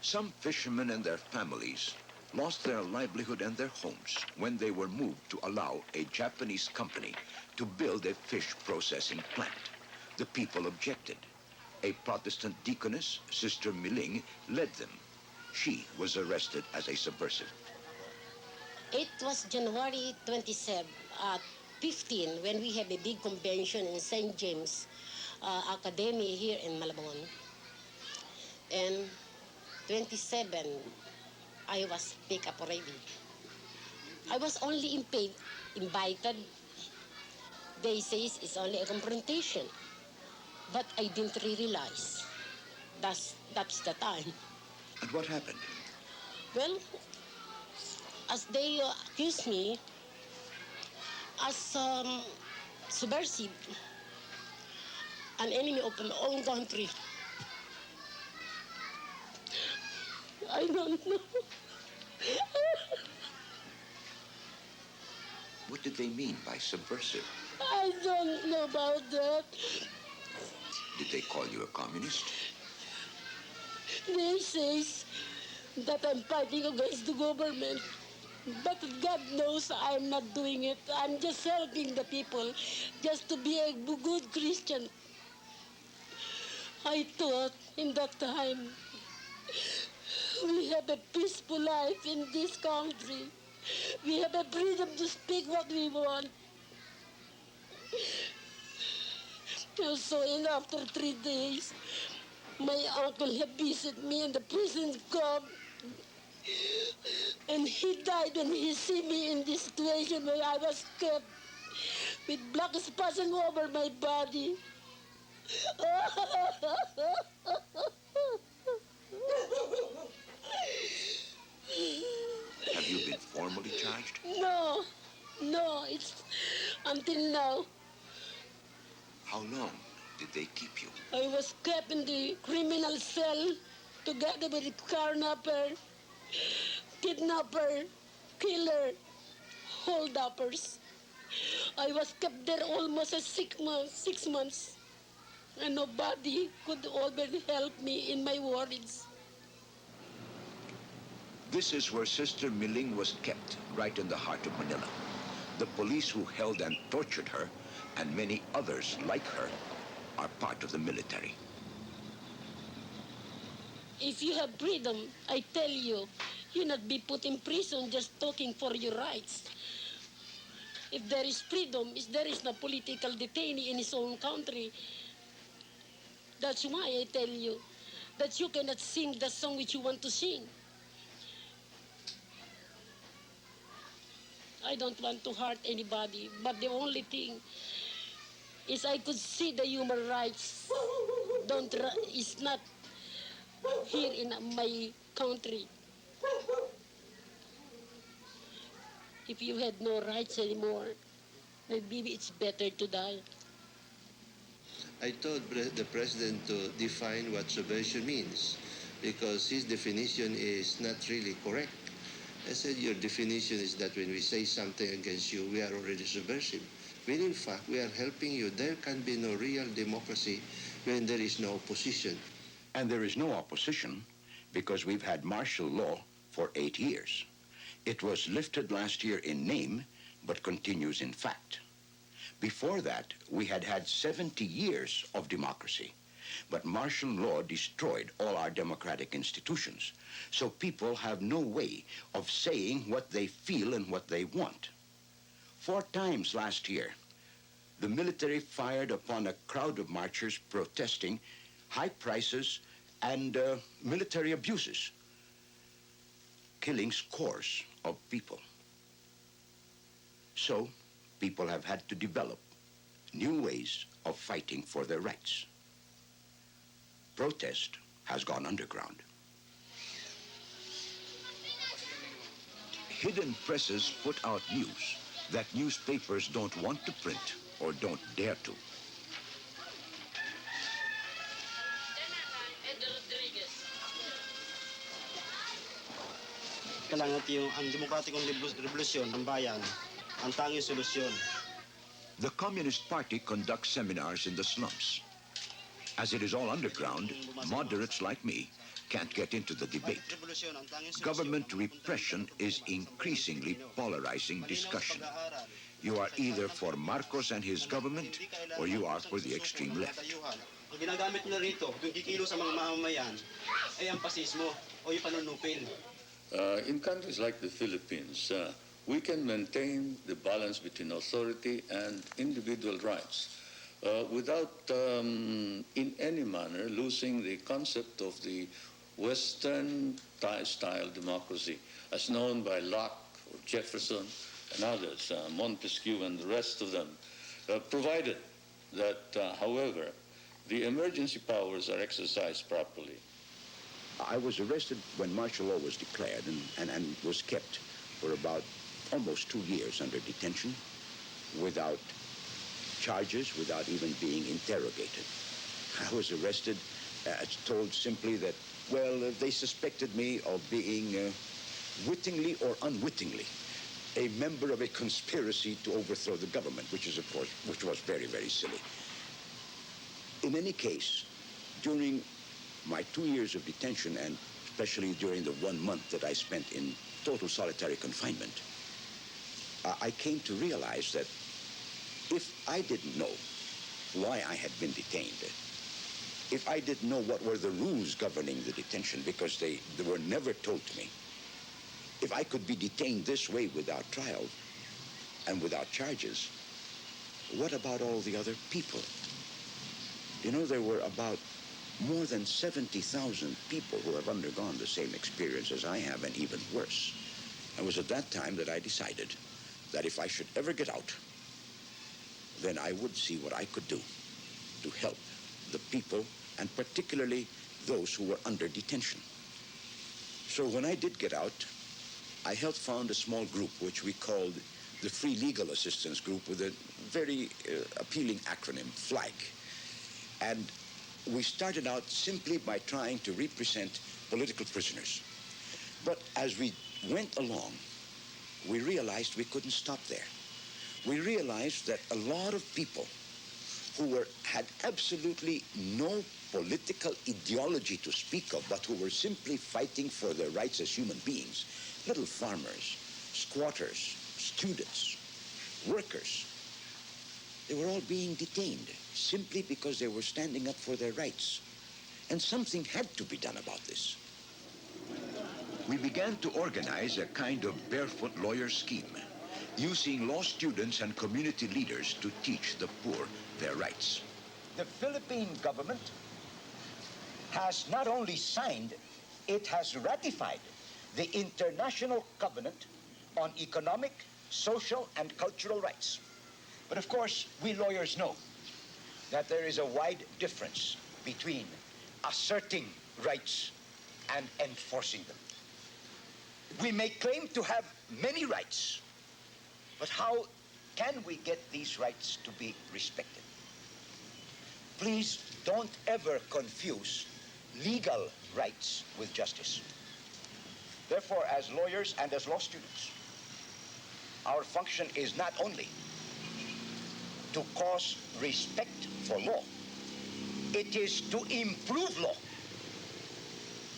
Some fishermen and their families lost their livelihood and their homes when they were moved to allow a Japanese company to build a fish processing plant. The people objected. A Protestant deaconess, Sister Miling, led them. She was arrested as a subversive. It was January 27, 15, when we have a big convention in St. James Academy here in Malabon. And 27, I was picked up already. I was only invited. They say it's only a confrontation. But I didn't realize that's the time. And what happened? Well, as they accused me as subversive, an enemy of my own country. I don't know. What did they mean by subversive? I don't know about that. Did they call you a communist? They say that I'm fighting against the government. But God knows I'm not doing it. I'm just helping the people just to be a good Christian. I thought in that time we have a peaceful life in this country. We have a freedom to speak what we want. So after 3 days, my uncle had visited me in the prison camp. And he died when he see me in this situation where I was kept with black spots all over my body. formally charged? No, it's until now. How long did they keep you? I was kept in the criminal cell together with the carnapper, kidnapper, killer, hold-uppers. I was kept there almost 6 months, and nobody could even help me in my worries. This is where Sister Miling was kept, right in the heart of Manila. The police who held and tortured her, and many others like her, are part of the military. If you have freedom, I tell you, you'll not be put in prison just talking for your rights. If there is freedom, if there is no political detainee in his own country, that's why I tell you that you cannot sing the song which you want to sing. I don't want to hurt anybody, but the only thing is I could see the human rights is not here in my country. If you had no rights anymore, then maybe it's better to die. I told the president to define what subversion means because his definition is not really correct. I said, your definition is that when we say something against you, we are already subversive. When in fact, we are helping you. There can be no real democracy when there is no opposition. And there is no opposition because we've had martial law for 8 years. It was lifted last year in name, but continues in fact. Before that, we had 70 years of democracy, but martial law destroyed all our democratic institutions, so people have no way of saying what they feel and what they want. 4 times last year, the military fired upon a crowd of marchers protesting high prices and military abuses, killing scores of people. So, people have had to develop new ways of fighting for their rights. Protest has gone underground. Hidden presses put out news that newspapers don't want to print or don't dare to. Kailangan yung ang demokratikong revolusyon ng bayan, ang tanging solusyon. The Communist Party conducts seminars in the slums. As it is all underground, moderates like me can't get into the debate. Government repression is increasingly polarizing discussion. You are either for Marcos and his government, or you are for the extreme left. Ang ginagamit nila rito, yung kikilo sa mga mamamayan, ay ang pasismo o yung panunupil. In countries like the Philippines, we can maintain the balance between authority and individual rights without in any manner losing the concept of the Western-style democracy as known by Locke or Jefferson and others, Montesquieu and the rest of them, provided that, however, the emergency powers are exercised properly. I was arrested when martial law was declared and was kept for about almost 2 years under detention without charges, without even being interrogated. I was arrested, told simply that, well, they suspected me of being wittingly or unwittingly a member of a conspiracy to overthrow the government, which was very, very silly. In any case, during my 2 years of detention, and especially during the 1 month that I spent in total solitary confinement, I came to realize that if I didn't know why I had been detained, if I didn't know what were the rules governing the detention, because they were never told to me, if I could be detained this way without trial and without charges, what about all the other people? You know, there were about more than 70,000 people who have undergone the same experience as I have, and even worse. It was at that time that I decided that if I should ever get out, then I would see what I could do to help the people, and particularly those who were under detention. So when I did get out, I helped found a small group which we called the Free Legal Assistance Group with a very appealing acronym, FLAG. And we started out simply by trying to represent political prisoners. But as we went along, we realized we couldn't stop there. We realized that a lot of people who had absolutely no political ideology to speak of, but who were simply fighting for their rights as human beings, little farmers, squatters, students, workers, they were all being detained simply because they were standing up for their rights. And something had to be done about this. We began to organize a kind of barefoot lawyer scheme, using law students and community leaders to teach the poor their rights. The Philippine government has not only signed, it has ratified the International Covenant on Economic, Social, and Cultural Rights. But of course, we lawyers know that there is a wide difference between asserting rights and enforcing them. We may claim to have many rights, but how can we get these rights to be respected? Please don't ever confuse legal rights with justice. Therefore, as lawyers and as law students, our function is not only to cause respect for law, it is to improve law,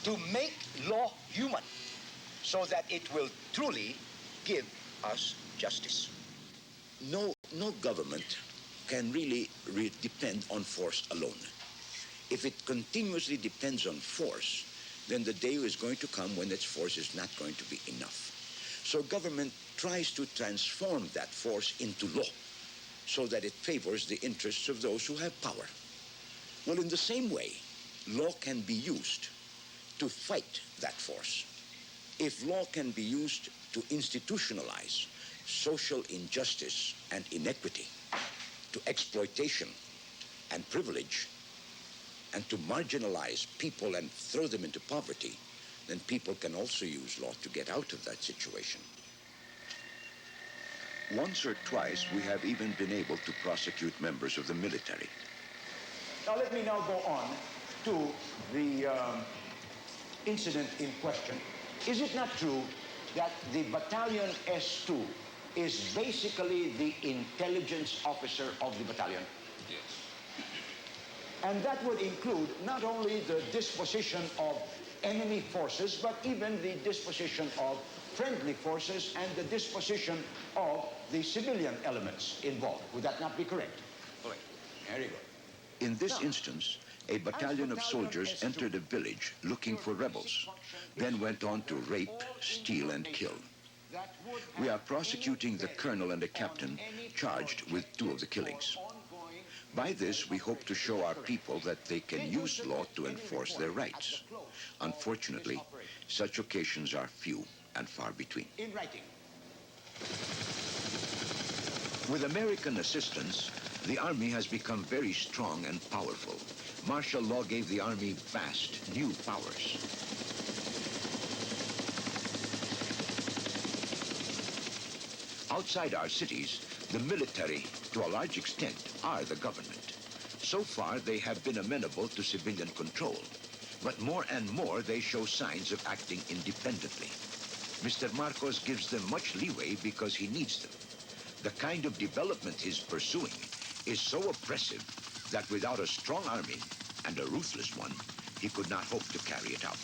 to make law human, so that it will truly give us justice. No government can really depend on force alone. If it continuously depends on force, then the day is going to come when its force is not going to be enough. So government tries to transform that force into law so that it favors the interests of those who have power. Well, in the same way, law can be used to fight that force. If law can be used to institutionalize social injustice and inequity, to exploitation and privilege, and to marginalize people and throw them into poverty, then people can also use law to get out of that situation. Once or twice, we have even been able to prosecute members of the military. Now let me now go on to the incident in question. Is it not true that the Battalion S2 is basically the intelligence officer of the battalion? Yes. And that would include not only the disposition of enemy forces, but even the disposition of friendly forces and the disposition of the civilian elements involved. Would that not be correct? Correct. Very good. In this instance, a battalion of soldiers entered a village looking for rebels, then went on to rape, steal, and kill. We are prosecuting the colonel and a captain charged with 2 of the killings. By this, we hope to show our people that they can use law to enforce their rights. Unfortunately, such occasions are few and far between. In writing. With American assistance, the Army has become very strong and powerful. Martial law gave the Army vast new powers. Outside our cities, the military, to a large extent, are the government. So far, they have been amenable to civilian control. But more and more, they show signs of acting independently. Mr. Marcos gives them much leeway because he needs them. The kind of development he's pursuing is so oppressive that without a strong army, and a ruthless one, he could not hope to carry it out.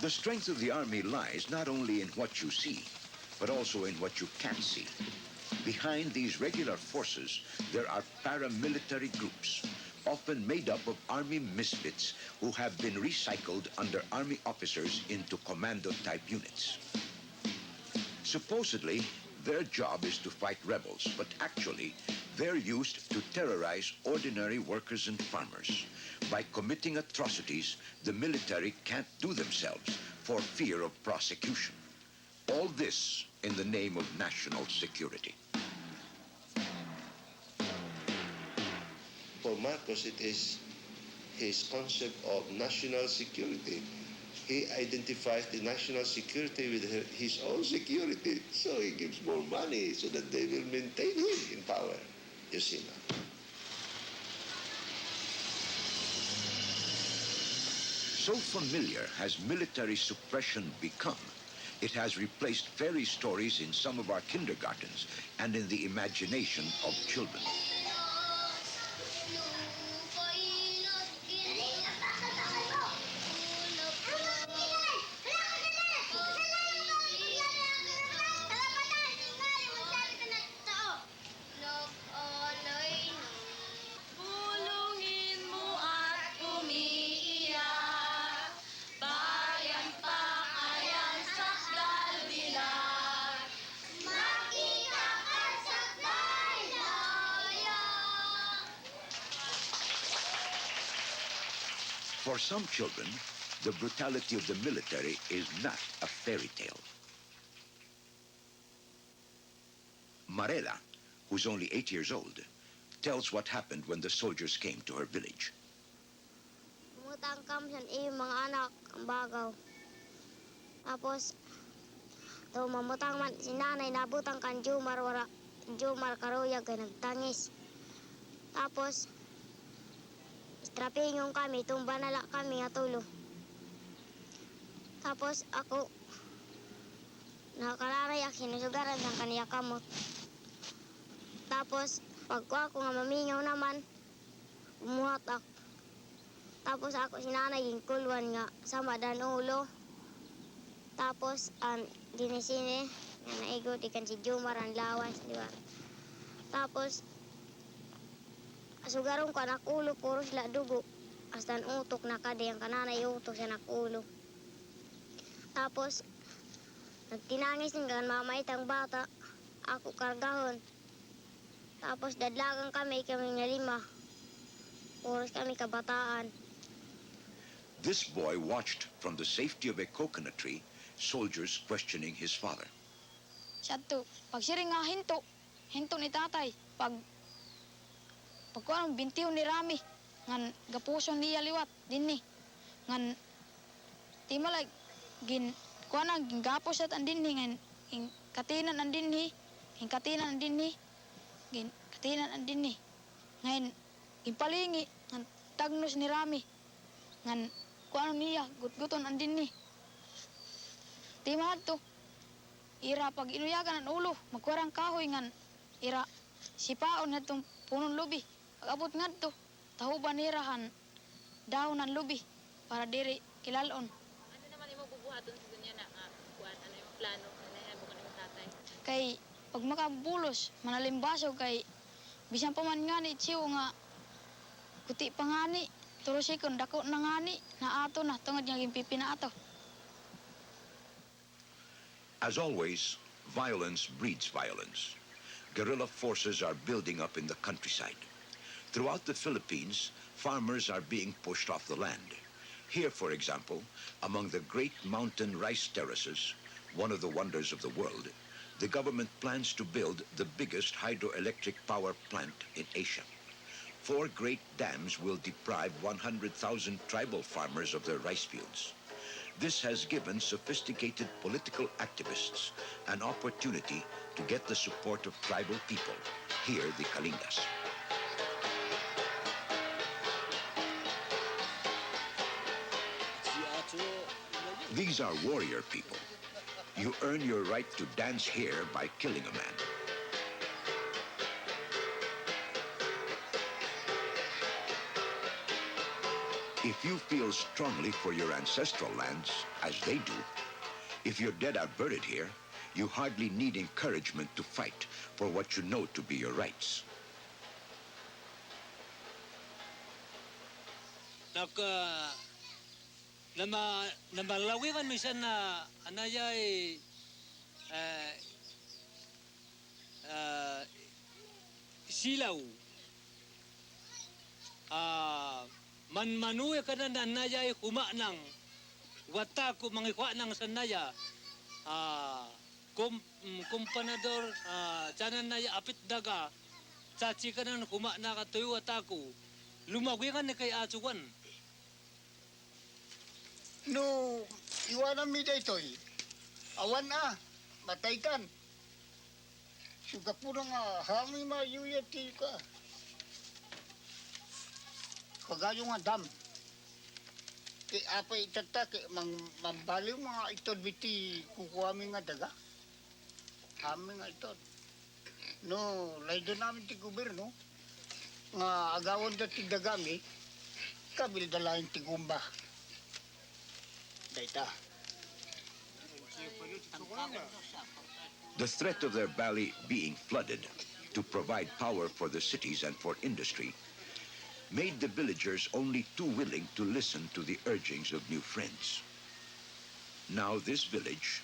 The strength of the Army lies not only in what you see, but also in what you can't see. Behind these regular forces, there are paramilitary groups, often made up of Army misfits who have been recycled under Army officers into commando-type units. Supposedly, their job is to fight rebels, but actually, they're used to terrorize ordinary workers and farmers. By committing atrocities the military can't do themselves for fear of prosecution. All this in the name of national security. For Marcos, it is his concept of national security he identifies the national security with his own security. So he gives more money so that they will maintain him in power. You see now. So familiar has military suppression become, it has replaced fairy stories in some of our kindergartens and in the imagination of children. For some children, the brutality of the military is not a fairy tale. Marela, who's only 8 years old, tells what happened when the soldiers came to her village. Mutangkam sa mga anak ang bagaw. Tapos, mamutang man si nanay, nabutang kan Jumar karuyag kay nagtangis. Tapos, strapingong kami, tumba nala kami nga tulo. Tapos ako, nakakalaray ako, sinusugaran ng kaniya kamot. Tapos, pagkuha ko nga mamingaw naman, umuhat ako. Tapos ako sinanay yung kulwan nga sama dan ulo. Tapos, dinisine, nga naigo, dikan si Jumar ang lawas, di ba? Tapos, sugarong ko anak ulo, puro sila dugo. Hasta utok na kadi, ang kananay utok sa anak ulo. Tapos, nagtinangis nga mamaitang bata, ako kargahon. Tapos, dadlagang kami nga 5. Puros kami kabataan. This boy watched from the safety of a coconut tree, soldiers questioning his father. Siya to, pag siya nga hinto ni tatay, pagkuhan bintiw ni Rami, ngan gapuson niya liwat, dinni, ngan timalag, kuhan gapos at ang dinhi, ngan katinan ang dinhi, katinan ang dinhi, ngayon, ipalingi, ngan tagnos ni Rami, ngan kuhan niya, gutguton ang dinhi. Timalag to, ira pag inuyagan ang ulo, magkurang kahoy ngan, ira sipaon na itong punong lubi. Pag abot nga to, tahuban nirahan, daw ng lubi, para diri ilalon. Ano naman yung mabubuhaton sa dunya na kuan, ano yung plano na nahihabo ka ng tatay? Kay, pag makabulos, manalimbaso kay, bisan pa man nga ni Chiyo nga, kuti pa nga ni, turusikon, dako na nga ni, na ato na, tungod nga gimpipi na ato. As always, violence breeds violence. Guerrilla forces are building up in the countryside. Throughout the Philippines, farmers are being pushed off the land. Here, for example, among the great mountain rice terraces, one of the wonders of the world, the government plans to build the biggest hydroelectric power plant in Asia. 4 great dams will deprive 100,000 tribal farmers of their rice fields. This has given sophisticated political activists an opportunity to get the support of tribal people, here the Kalingas. These are warrior people. You earn your right to dance here by killing a man. If you feel strongly for your ancestral lands, as they do, if your dead are buried here, you hardly need encouragement to fight for what you know to be your rights. Namalawigan minsan na anayay silaw. Manmanuya ka na anayay humanang wata ko mangikwa ng sanaya kumpanador tiyanan na apit daga tsachi ka na humana ka tuyo wata ko lumawigan na kay asuwan. No, iwanan mi daytoy. Awan na, mataykan. Suga po nga, hami mayuyat ka. Kagayo nga dam. Apa itata, mambaliw mga itod biti kukuha mi nga daga. Hami nga itod. No, laydo namin ti gobyerno. Nga agawon dati dagami, kabil dalahin ti gumba. Dayta. The threat of their valley being flooded to provide power for the cities and for industry made the villagers only too willing to listen to the urgings of new friends. Now this village,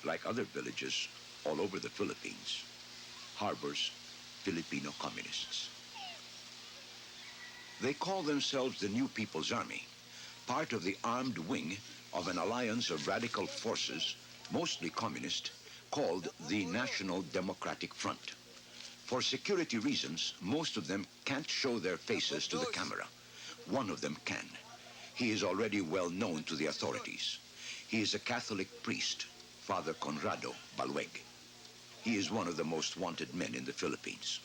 like other villages all over the Philippines, harbors Filipino communists. They call themselves the New People's Army, part of the armed wing of an alliance of radical forces, mostly communist, called the National Democratic Front. For security reasons, most of them can't show their faces to the camera. One of them can. He is already well known to the authorities. He is a Catholic priest, Father Conrado Balweg. He is one of the most wanted men in the Philippines.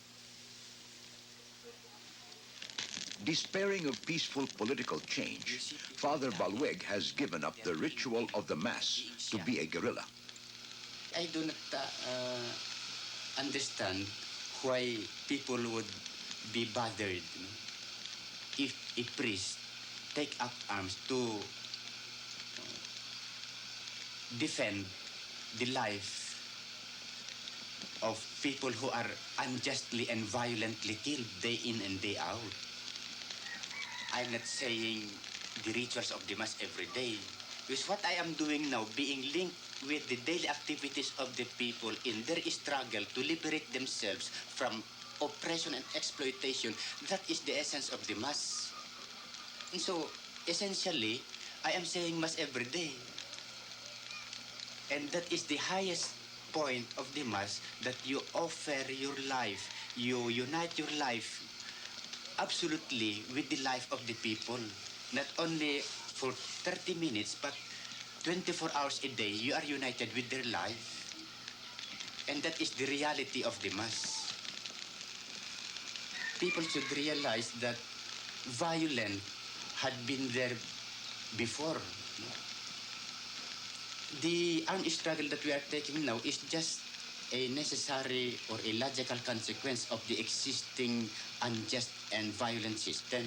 Despairing of peaceful political change, Father Balweg has given up the ritual of the Mass to be a guerrilla. I do not understand why people would be bothered if a priest take up arms to defend the life of people who are unjustly and violently killed day in and day out. I'm not saying the rituals of the Mass every day, because what I am doing now, being linked with the daily activities of the people in their struggle to liberate themselves from oppression and exploitation, that is the essence of the Mass. And so, essentially, I am saying Mass every day. And that is the highest point of the Mass, that you offer your life, you unite your life absolutely with the life of the people. Not only for 30 minutes, but 24 hours a day, you are united with their life. And that is the reality of the Mass. People should realize that violence had been there before. The armed struggle that we are taking now is just a necessary or a logical consequence of the existing unjust and violent system.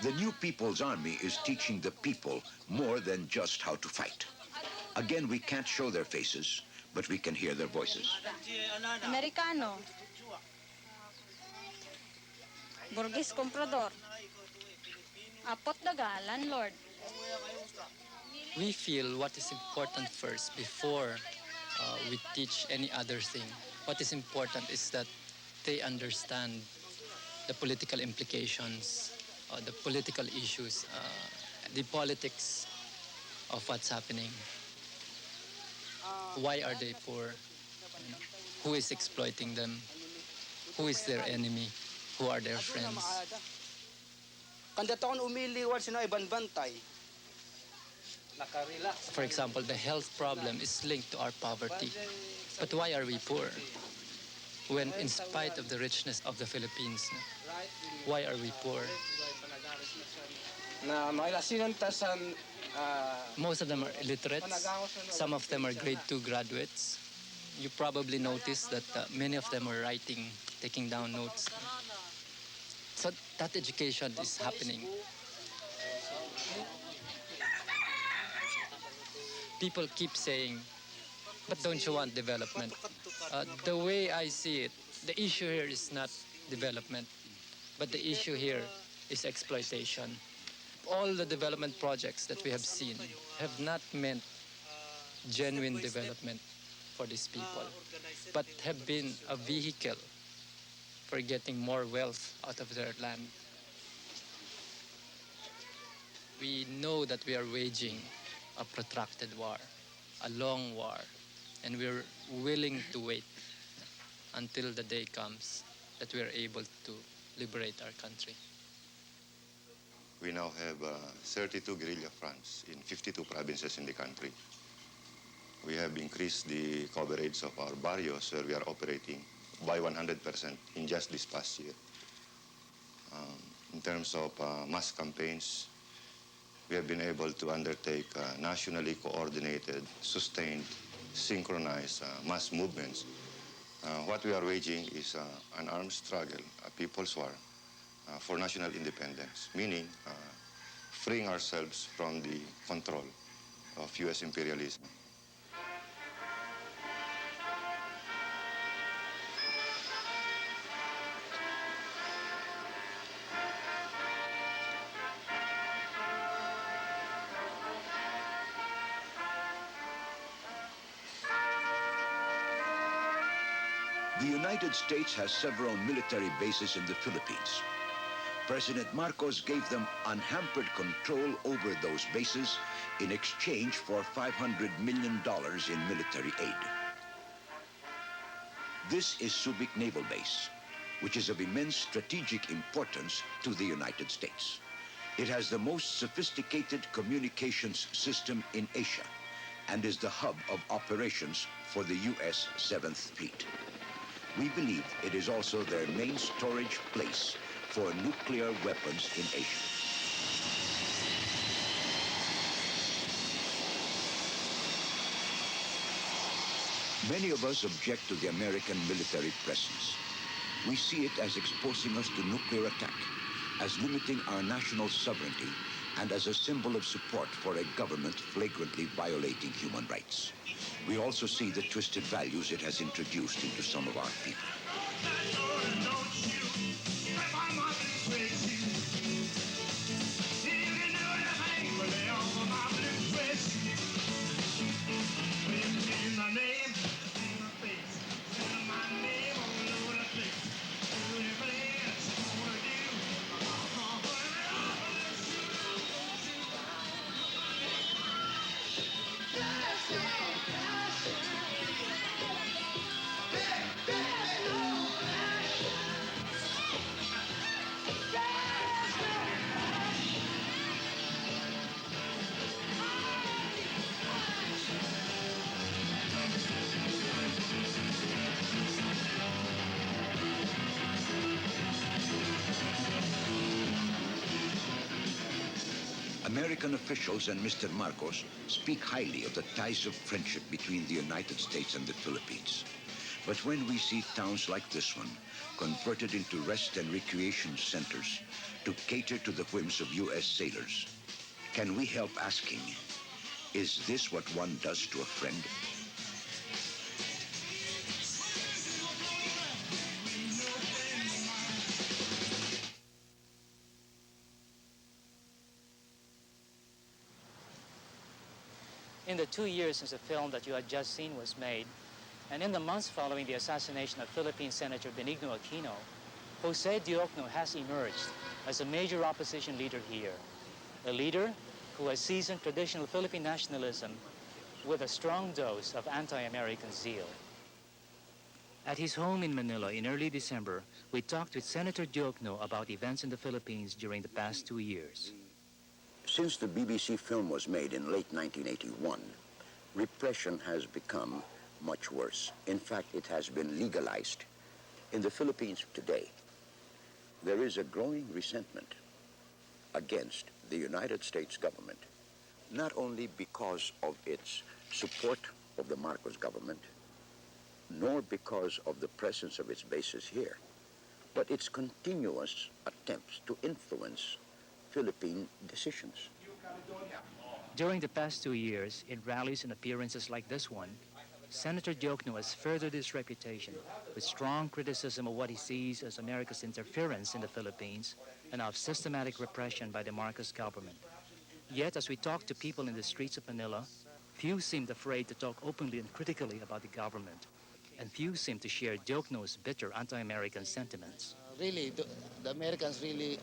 The New People's Army is teaching the people more than just how to fight. Again, we can't show their faces, but we can hear their voices. Amerikano. Burgess Comprador. Apot daga, landlord. We feel what is important first before we teach any other thing. What is important is that they understand the political implications, the political issues, the politics of what's happening. Why are they poor? You know, who is exploiting them? Who is their enemy? Who are their friends? For example, the health problem is linked to our poverty. But why are we poor? When in spite of the richness of the Philippines, why are we poor? Most of them are illiterates. Some of them are grade 2 graduates. You probably noticed that many of them are writing, taking down notes. So that education is happening. People keep saying, but don't you want development? The way I see it, the issue here is not development, but the issue here is exploitation. All the development projects that we have seen have not meant genuine development for these people, but have been a vehicle for getting more wealth out of their land. We know that we are waging a protracted war, a long war, and we're willing to wait. until the day comes that we are able to liberate our country. We now have 32 guerrilla fronts in 52 provinces in the country. We have increased the coverage of our barrios where we are operating by 100% in just this past year. In terms of mass campaigns, we have been able to undertake nationally coordinated, sustained, synchronized mass movements. What we are waging is an armed struggle, a people's war, for national independence, meaning freeing ourselves from the control of U.S. imperialism. The United States has several military bases in the Philippines. President Marcos gave them unhampered control over those bases in exchange for $500 million in military aid. This is Subic Naval Base, which is of immense strategic importance to the United States. It has the most sophisticated communications system in Asia and is the hub of operations for the U.S. 7th Fleet. We believe it is also their main storage place for nuclear weapons in Asia. Many of us object to the American military presence. We see it as exposing us to nuclear attack, as limiting our national sovereignty, and as a symbol of support for a government flagrantly violating human rights. We also see the twisted values it has introduced into some of our people. American officials and Mr. Marcos speak highly of the ties of friendship between the United States and the Philippines. But when we see towns like this one converted into rest and recreation centers to cater to the whims of U.S. sailors, can we help asking, is this what one does to a friend? In the 2 years since the film that you had just seen was made, and in the months following the assassination of Philippine Senator Benigno Aquino, Jose Diokno has emerged as a major opposition leader here, a leader who has seasoned traditional Philippine nationalism with a strong dose of anti-American zeal. At his home in Manila in early December, we talked with Senator Diokno about events in the Philippines during the past 2 years. Since the BBC film was made in late 1981, repression has become much worse. In fact, it has been legalized. In the Philippines today, there is a growing resentment against the United States government, not only because of its support of the Marcos government, nor because of the presence of its bases here, but its continuous attempts to influence Philippine decisions. During the past 2 years, in rallies and appearances like this one, Senator Diokno has furthered his reputation with strong criticism of what he sees as America's interference in the Philippines and of systematic repression by the Marcos government. Yet, as we talk to people in the streets of Manila, few seemed afraid to talk openly and critically about the government, and few seem to share Diokno's bitter anti-American sentiments. Really, the Americans really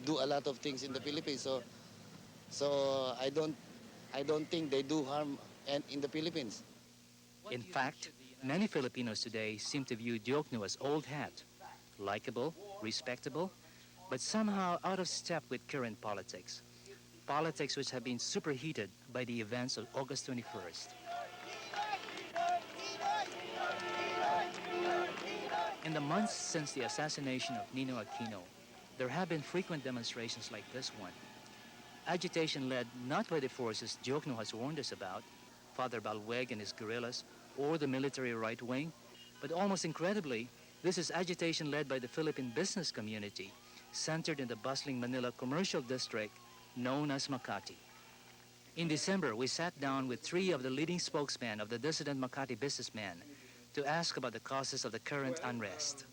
do a lot of things in the Philippines, so I don't think they do harm in the Philippines. In fact, Many Filipinos today seem to view Diokno as old hat, likable, respectable, but somehow out of step with current politics. Politics which have been superheated by the events of August 21st. In the months since the assassination of Nino Aquino, there have been frequent demonstrations like this one. Agitation led not by the forces Diokno has warned us about, Father Balweg and his guerrillas, or the military right wing, but almost incredibly, this is agitation led by the Philippine business community, centered in the bustling Manila commercial district known as Makati. In December, we sat down with 3 of the leading spokesmen of the dissident Makati businessmen to ask about the causes of the current unrest.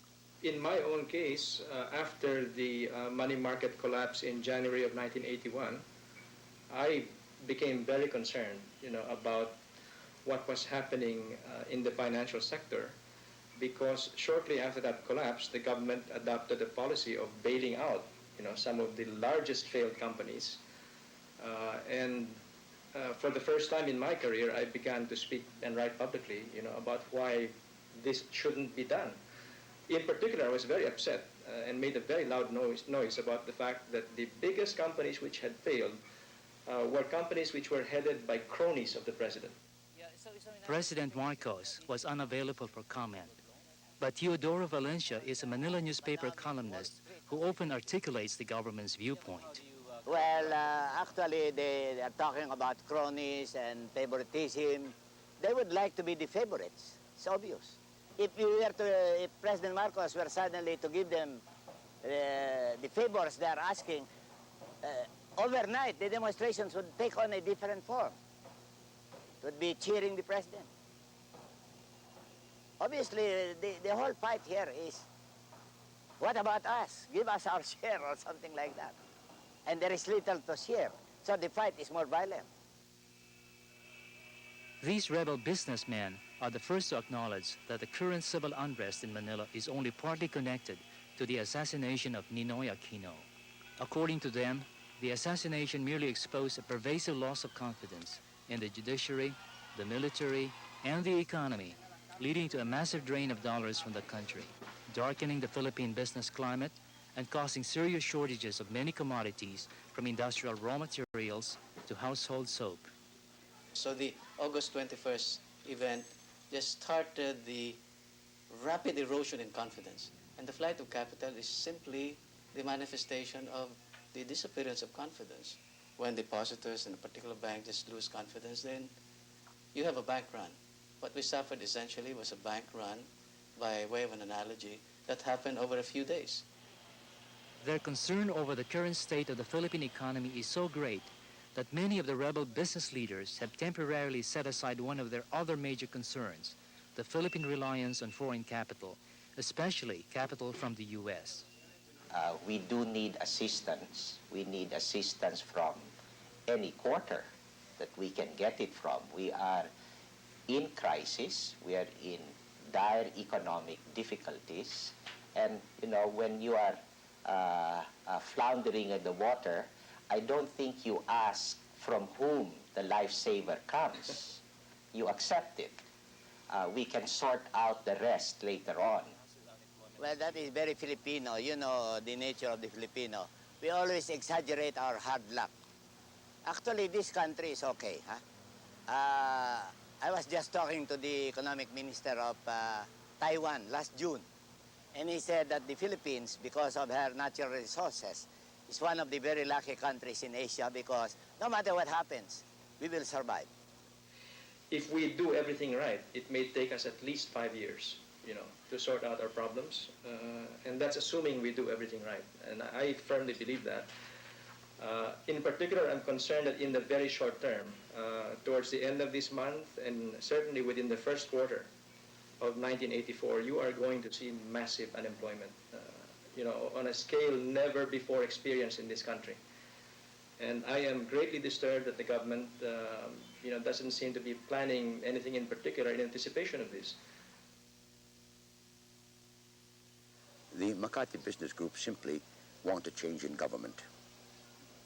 In my own case, after the money market collapse in January of 1981, I became very concerned, about what was happening in the financial sector, because shortly after that collapse, the government adopted a policy of bailing out, some of the largest failed companies. For the first time in my career, I began to speak and write publicly, about why this shouldn't be done. In particular, I was very upset and made a very loud noise about the fact that the biggest companies which had failed were companies which were headed by cronies of the president. President Marcos was unavailable for comment, but Teodoro Valencia is a Manila newspaper columnist who often articulates the government's viewpoint. Well, actually, they are talking about cronies and favoritism. They would like to be the favorites. It's obvious. If President Marcos were suddenly to give them the favors they are asking, overnight the demonstrations would take on a different form. It would be cheering the president. Obviously, the whole fight here is, what about us? Give us our share or something like that. And there is little to share, so the fight is more violent. These rebel businessmen are the first to acknowledge that the current civil unrest in Manila is only partly connected to the assassination of Ninoy Aquino. According to them, the assassination merely exposed a pervasive loss of confidence in the judiciary, the military, and the economy, leading to a massive drain of dollars from the country, darkening the Philippine business climate and causing serious shortages of many commodities from industrial raw materials to household soap. So the August 21st event just started the rapid erosion in confidence. And the flight of capital is simply the manifestation of the disappearance of confidence. When depositors in a particular bank just lose confidence, then you have a bank run. What we suffered essentially was a bank run, by way of an analogy, that happened over a few days. Their concern over the current state of the Philippine economy is so great that many of the rebel business leaders have temporarily set aside one of their other major concerns, the Philippine reliance on foreign capital, especially capital from the U.S. We do need assistance. We need assistance from any quarter that we can get it from. We are in crisis. We are in dire economic difficulties. And, when you are floundering in the water, I don't think you ask from whom the lifesaver comes. You accept it. We can sort out the rest later on. Well, that is very Filipino. You know the nature of the Filipino. We always exaggerate our hard luck. Actually, this country is okay. I was just talking to the economic minister of Taiwan last June, and he said that the Philippines, because of her natural resources, is one of the very lucky countries in Asia because no matter what happens, we will survive. If we do everything right, it may take us at least 5 years, to sort out our problems. And that's assuming we do everything right. And I firmly believe that. In particular, I'm concerned that in the very short term, towards the end of this month and certainly within the first quarter of 1984, you are going to see massive unemployment, on a scale never before experienced in this country. And I am greatly disturbed that the government, doesn't seem to be planning anything in particular in anticipation of this. The Makati Business Group simply want a change in government,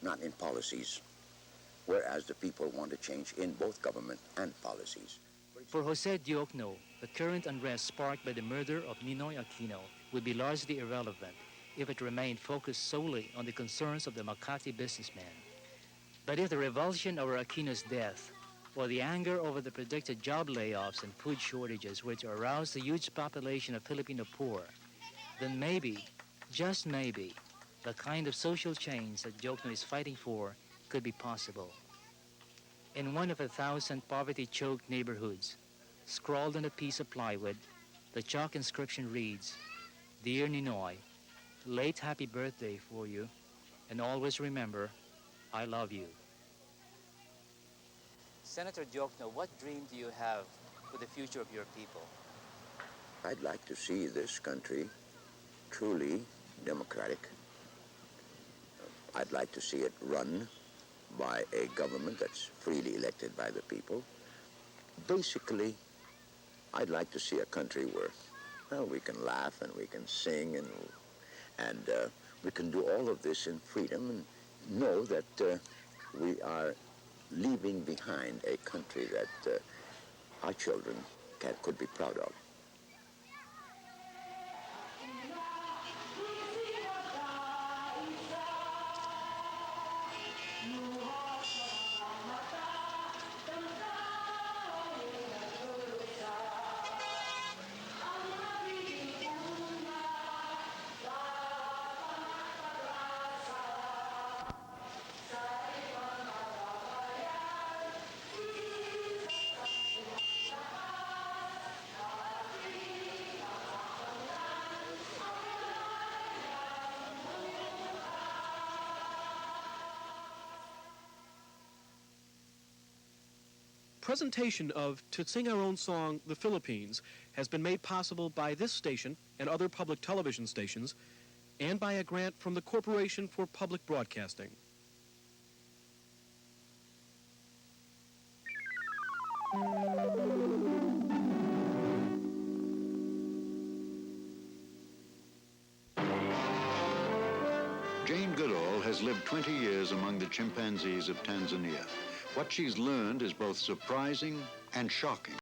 not in policies, whereas the people want a change in both government and policies. For Jose Diokno, the current unrest sparked by the murder of Ninoy Aquino would be largely irrelevant if it remained focused solely on the concerns of the Makati businessman. But if the revulsion over Aquino's death or the anger over the predicted job layoffs and food shortages were to arouse the huge population of Filipino poor, then maybe, just maybe, the kind of social change that Diokno is fighting for could be possible. In one of 1,000 poverty-choked neighborhoods, scrawled on a piece of plywood, the chalk inscription reads, "Dear Ninoy, late happy birthday for you, and always remember, I love you." Senator Diokno, what dream do you have for the future of your people? I'd like to see this country truly democratic. I'd like to see it run by a government that's freely elected by the people. Basically, I'd like to see a country where, well, we can laugh and we can sing and we can do all of this in freedom and know that we are leaving behind a country that our children could be proud of. Presentation of To Sing Our Own Song, The Philippines, has been made possible by this station and other public television stations, and by a grant from the Corporation for Public Broadcasting. Jane Goodall has lived 20 years among the chimpanzees of Tanzania. What she's learned is both surprising and shocking.